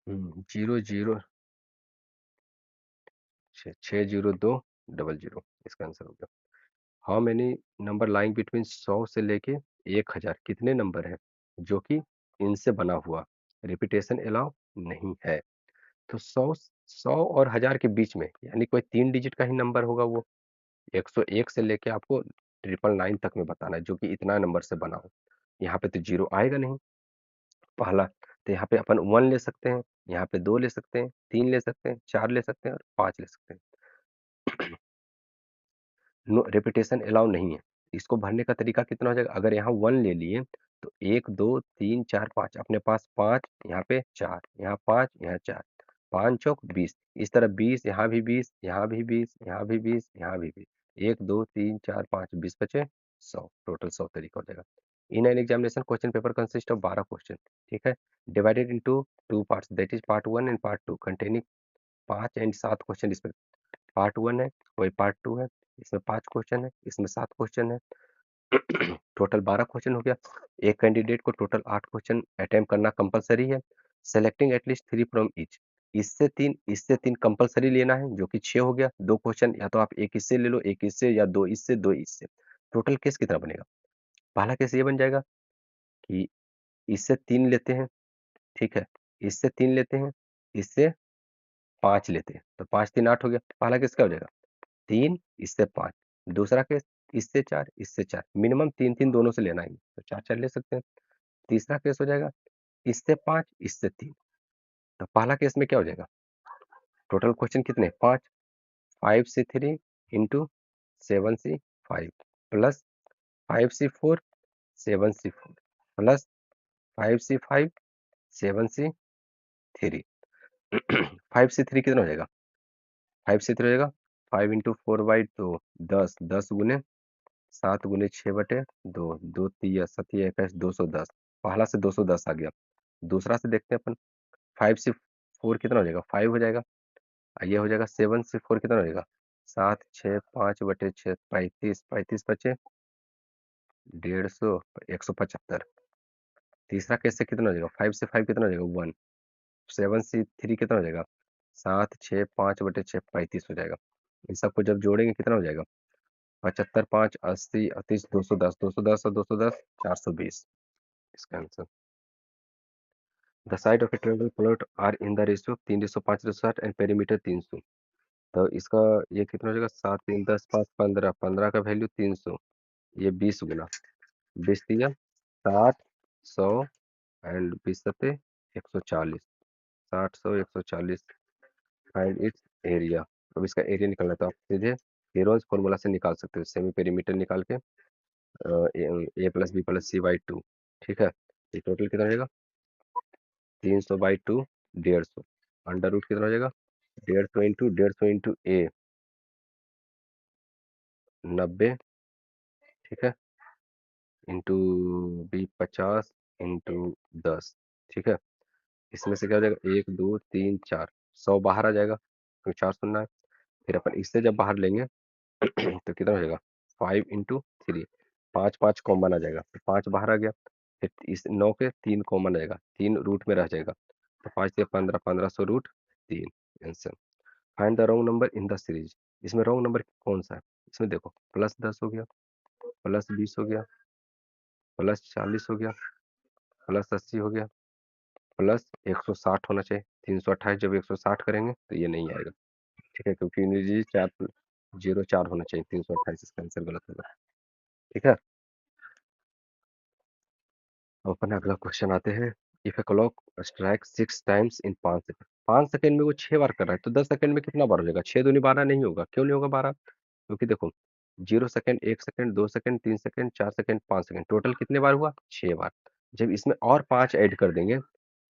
00 60200 इसका आंसर हो गया। How many number lying between 100 से लेके 1000, कितने नंबर है जो कि इनसे बना हुआ, रिपीटेशन अलाउ नहीं है। तो 100 और 1000 के बीच में, यानी कोई 3 डिजिट का ही नंबर होगा वो। 101 से लेके आपको 999 तक में बताना है, जो कि इतना नंबर से बना हो। यहाँ पे तो जीरो आएगा नहीं, पहला, तो यहाँ पे अपन 1 ले सकते हैं, यहाँ पे 2 ले सकते हैं, 3 ले सकते हैं, 4 ले सकते हैं और 5 ले सकते हैं। नो रिपीटेशन अलाउ नहीं है। इसको भरने का तरीका कितना हो जाएगा, अगर यहाँ 1 ले लिए तो 1 2 3 4 5, अपने पास 5, यहाँ पे 4, यहाँ 5, यहाँ 4, 5 चौक 20, इस तरह 20, यहाँ भी 20, यहाँ भी 20, यहाँ भी 20, यहाँ भी 20, 1 2 3 4 5 20 बचे 100, टोटल 100 तरीका हो जाएगा। In an examination question paper consist of 12 question. ठीक है, divided into 2 parts, that is part 1 and part 2, containing 5 and 7 question. इसमें पार्ट 1 है, वही पार्ट 2 है, इसमें 5 क्वेश्चन है, इसमें 7 क्वेश्चन है। टोटल 12 क्वेश्चन हो गया। एक कैंडिडेट को टोटल 8 क्वेश्चन अटेम्प्ट करना कंपलसरी है। सेलेक्टिंग एटलीस्ट 3 फ्रॉम ईच, इससे तीन कंपलसरी लेना है, जो कि 6 हो गया। 2 क्वेश्चन या तो आप एक इससे ले लो, एक इससे, या दो इससे, दो इससे। टोटल केस कितना बनेगा, पहला केस ये बन जाएगा कि इससे 3 लेते हैं, ठीक है, इससे 3 लेते हैं, इससे 5 लेते हैं, तो 5 3 8 हो गया। पहला केस क्या हो जाएगा, 3 इससे 5। दूसरा केस इससे 4, इससे 4, मिनिमम 3 3 दोनों से लेना है, तो 4 4 ले सकते हैं। तीसरा केस हो जाएगा इससे 5, इससे 3। तो पहला केस में क्या हो जाएगा, टोटल क्वेश्चन कितने, 5, 5C3 into 7C5 plus 5C4 7C4 plus 5C5 7C3। 5C3 कितना हो जाएगा, 5C3 हो जाएगा 5 इंटू 4 बाई 2, 10, 10 गुने 7 गुने 6/2, 2 तिया 7 21, 210। पहला से 210 आ गया। दूसरा से देखते हैं अपन, 5 से 4 कितना हो जाएगा, 5 हो जाएगा। ये हो जाएगा 7 से 4 कितना हो जाएगा, 7 6 5/6 35, 35 बचे 150, 175। तीसरा केस से कितना हो जाएगा, 5 से 5 कितना हो जाएगा, 1। 7C3 कितना हो जाएगा, 7 6 5/6 35 हो जाएगा। इन सबको जब जोड़ेंगे कितना हो जाएगा, 75 5 80 38 210, 210 और 210 420 इसका answer. The side of a triangle plot are in the ratio 3:5:7 and perimeter 300। तो इसका ये कितना हो जाएगा, 7 3 10 5 15, 15 का वैल्यू 300, ये 20 गुना 20 दिया 60 100 एंड 20 सते 140, 60 100 140, फाइंड इट्स एरिया। अब इसका एरिया निकालना, तो आप सीधे हेरोज फॉर्मूला से निकाल सकते हो, सेमी पेरीमीटर निकाल के a plus b plus c by 2। ठीक है, ये टोटल कितना हो जाएगा, 300/2 150, अंडर रूट कितना हो जाएगा, 150 इंटू 150 इंटू ए 90, ठीक है, इंटू बी 50 इंटू 10, ठीक है। इसमें से क्या हो जाएगा, 1 2 3 4, 100 बाहर आ जाएगा क्योंकि 4 सुनना है। फिर अपन इससे जब बाहर लेंगे तो कितना हो जाएगा, 5 इंटू 3, 5 5 कॉमन आ जाएगा, तो 5 बाहर आ गया। फिर इस 9 के 3 कॉमन आएगा, 3 रूट में रह जाएगा, तो 5 से 15, 1500√3 answer. Find the wrong number in the series. इसमें रॉन्ग नंबर कौन सा है, इसमें देखो, +10 हो गया, +20 हो गया, +40 हो गया, +80 हो गया, +160 होना चाहिए। 328 जब 160 करेंगे तो ये नहीं आएगा, ठीक है, क्योंकि यूनिट 4 होना चाहिए, 328 इसका आंसर गलत होगा, ठीक है। अब अपन अगला क्वेश्चन आते हैं। If a clock strike 6 times in 5 second, 5 second में वो 6 बार कर रहा है, तो 10 सेकंड में कितना बार हो जाएगा, 6 दूनी 12 नहीं होगा, क्यों नहीं होगा 12, क्योंकि देखो 0 second, 1 second, 2 second, 3 second, 4 second, 5 second, total कितने बार हुआ, 6 बार। जब इसमें और 5 ऐड कर देंगे,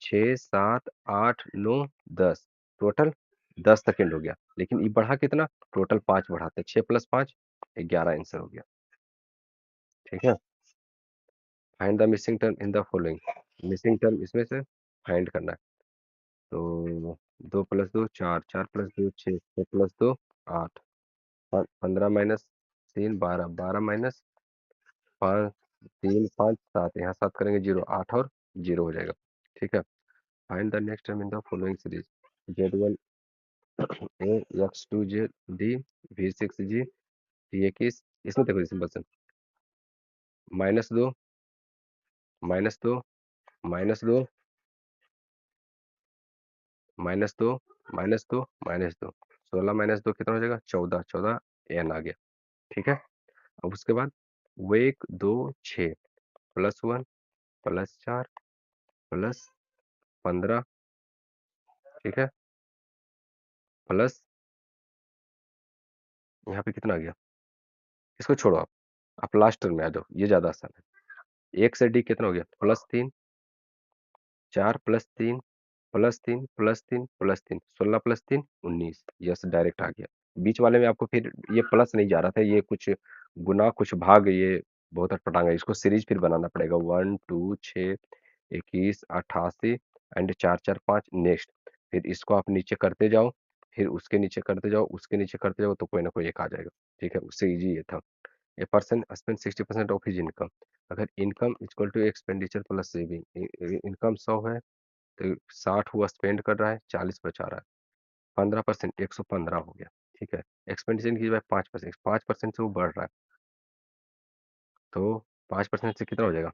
6 7 8 9 10, टोटल 10 सेकंड हो गया, लेकिन ये बढ़ा कितना, टोटल 5 बढ़ाते, 6 + 5 11 आंसर हो गया, ठीक है। Find the missing term in the following, missing term इसमें से फाइंड करना है। तो 2 + 2 4, 4 + 2 6, 6 + 2 8, 15 - 3 12, 12 - 5 3 5 7, यहाँ 7 करेंगे 0, 8 और 0 हो जाएगा, ठीक है। Find the next term in the following series, Z1 A X2 Z D V6 G T21, इसमें देखो सिंपल से, -2 -2 -2 -2 -2 -2, 16 - 2 कितना हो जाएगा, 14, 14 n आ गया, ठीक है। अब उसके बाद वो 1 2 6 +1 +4 +15, ठीक है, प्लस यहाँ पे कितना आ गया, इसको छोड़ो आप लास्ट टर्म में आ जाओ, ये ज्यादा आसान है। 1 से D कितना हो गया, +3, 4 + 3 +3 +3 +3, 16 + 3 19, यस डायरेक्ट आ गया। बीच वाले में आपको फिर ये प्लस नहीं जा रहा था, ये कुछ गुना कुछ भाग, ये बहुत अटपटांग है, इसको सीरीज फिर बनाना पड़ेगा, 1 2 6 21 88 एंड 4 4 5 नेक्स्ट। फिर इसको आप नीचे करते जाओ, फिर उसके नीचे करते जाओ, उसके नीचे करते जाओ, तो कोई ना कोई एक आ जाएगा, ठीक है, उससे इजी ये था। A person spend 60% of his income, अगर income equal to expenditure plus saving, income 100 है तो 60 हुआ स्पेंड कर रहा है, 40 बचा रहा है, 15% 115 हो गया, ठीक है। एक्सपेंडिचर की बाय 5%, 5% से वो बढ़ रहा है, तो 5% से कितना हो जाएगा,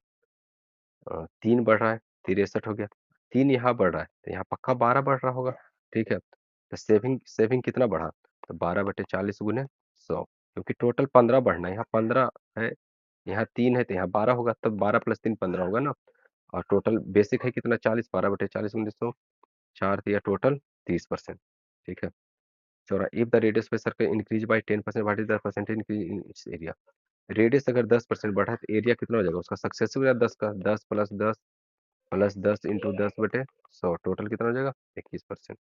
3 बढ़ रहा है, 63 हो गया, 3 यहाँ बढ़ रहा है, तो यहाँ पक्का 12 बढ़ रहा होगा, ठीक है। तो सेविंग सेविंग कितना बढ़ा, तो 12/40 गुने 100, क्योंकि टोटल 15 बढ़ना है, यहाँ 15 है, यहाँ 3 है, तो यहाँ 12 होगा, तब 12 + 3 15 होगा ना। और टोटल बेसिक है कितना, 40, 12/40 गुने 100, 4 दिया, टोटल 30%, ठीक है। चौरा, इफ द रेडियस पे circle increase by 10%, what is the percentage increase in its area, radius अगर 10% बढ़ा है तो एरिया कितना हो जाएगा उसका, सक्सेसिव या 10 का, 10 + 10 + 10 इंटू 10/100, टोटल कितना हो जाएगा, 21%।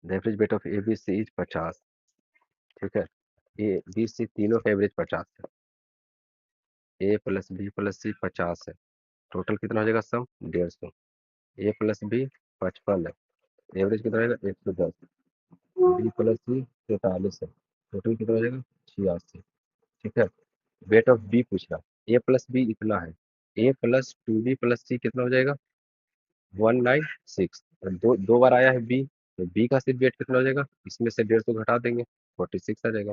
The average weight of A B C is 50, ठीक है, ए बी सी तीनों का एवरेज 50 है, ए प्लस बी प्लस सी 50 है, टोटल कितना हो जाएगा सम 150, ए प्लस बी 55 है, एवरेज कितना रहेगा 110, बी प्लस सी 43 है, टोटल कितना हो जाएगा 86, ठीक है। वेट ऑफ बी पूछना, ए प्लस बी इतना है, ए प्लस 2b प्लस सी कितना हो जाएगा 196, दो दो बार आया है बी, तो बी का सिर्फ वेट कितना हो जाएगा, इसमें से 150 घटा देंगे, 46 आ जाएगा।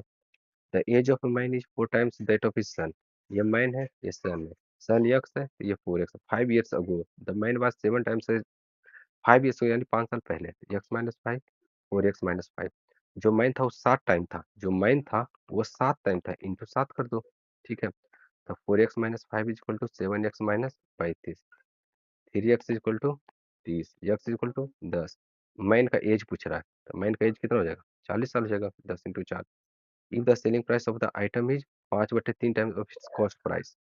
The age of man is 4 times that of his son, ये मैन है, ये सन है, सन यक्स है, तो ये 4x है। 5 years ago the man was 7 times, 5 years हो यानी 5 साल पहले, x - 5 4x - 5, जो मैन था वो 7 टाइम था, जो मैन था वो 7 टाइम था, इंटू 7 कर दो, ठीक है। तो 4x - 5 equal to 7x - 35, 3x = 30, x = 10, man का एज पूछ रहा है, तो मैन का एज कितना हो जाएगा 40 साल हो जाएगा, 10 × 4। If the selling price of the item is 5/3 times of its cost price,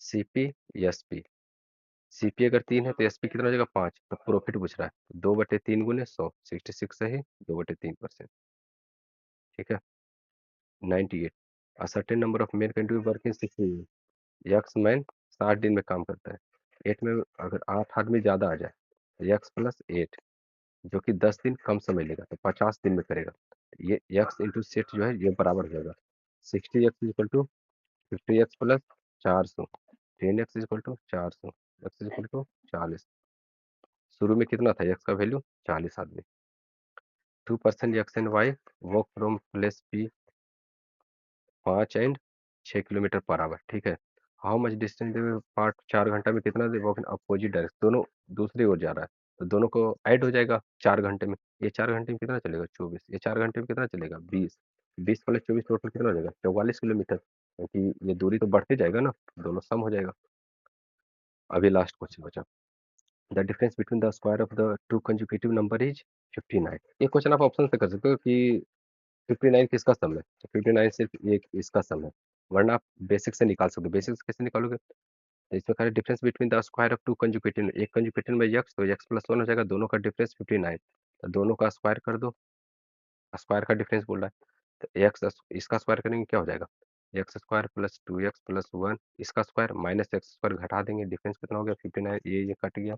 CP SP, CP अगर 3 है तो एसपी कितना हो जाएगा 5, तो प्रॉफिट पूछ रहा है, 2/3 गुने 100, 66 है ही, 2/3%। ठीक है। 98, a certain number of main can do work in 60 year. X man 60 दिन में काम करता है। 8 में अगर 8 आदमी ज़्यादा आ जाए, यक्स प्लस 8 जो कि 10 दिन कम समय लेगा, तो 50 दिन में करेगा। ये यक्स इंटू सेट जो है ये बराबर हो जाएगा 60 x equal to 50 x plus 400, 10 x equal to 400, x equal to 40। शुरू में कितना था एक्स का वैल्यू? 40 आदमी। 2% x and y walk from place P 5 एंड 6 किलोमीटर पर आवर, ठीक है। हाउ मच डिस्टेंस पार्ट 4 घंटा में कितना they walk in opposite direction, दोनों दूसरी ओर जा रहा है, तो दोनों को ऐड हो जाएगा 4 घंटे में। ये 4 घंटे में कितना चलेगा? 24। ये 4 घंटे में कितना चलेगा? 20। 20 प्लस 24 टोटल कितना हो जाएगा? 44 किलोमीटर, क्योंकि ये दूरी तो बढ़ते जाएगा ना, दोनों सम हो जाएगा। अभी लास्ट क्वेश्चन बचा। The difference between the square of the two conjugative number is 59। ये क्वेश्चन आप ऑप्शन से कर सकते हो कि 59 किसका सम है, तो 59 सिर्फ ये इसका सम है, वरना आप बेसिक से निकाल सकते हो। बेसिक से कैसे निकालोगे? तो इसमें कहा difference between the square of two consecutive, एक कंजुगेटिव में यक्स, तो यक्स प्लस 1 हो जाएगा, दोनों का डिफरेंस 59, तो दोनों का स्क्वायर कर दो। स्क्वायर का डिफरेंस बोल रहा है, तो एक्स इसका स्क्वायर करेंगे क्या हो जाएगा? X square plus 2 x plus 1, इसका स्क्वायर माइनस एक्स स्क्वायर घटा देंगे, डिफरेंस कितना हो गया? 59, ये कट गया।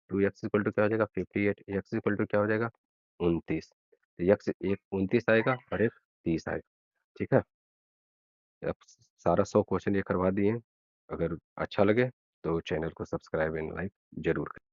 2 एक्स इक्वल टू क्या हो जाएगा? 58, एक्स इक्वल टू क्या हो जाएगा? 29। तो एक्स एक 29 आएगा और एक 30 आएगा, ठीक है। अब सारा 100 क्वेश्चन ये करवा दिए। अगर अच्छा लगे तो चैनल को सब्सक्राइब एंड लाइक जरूर करें।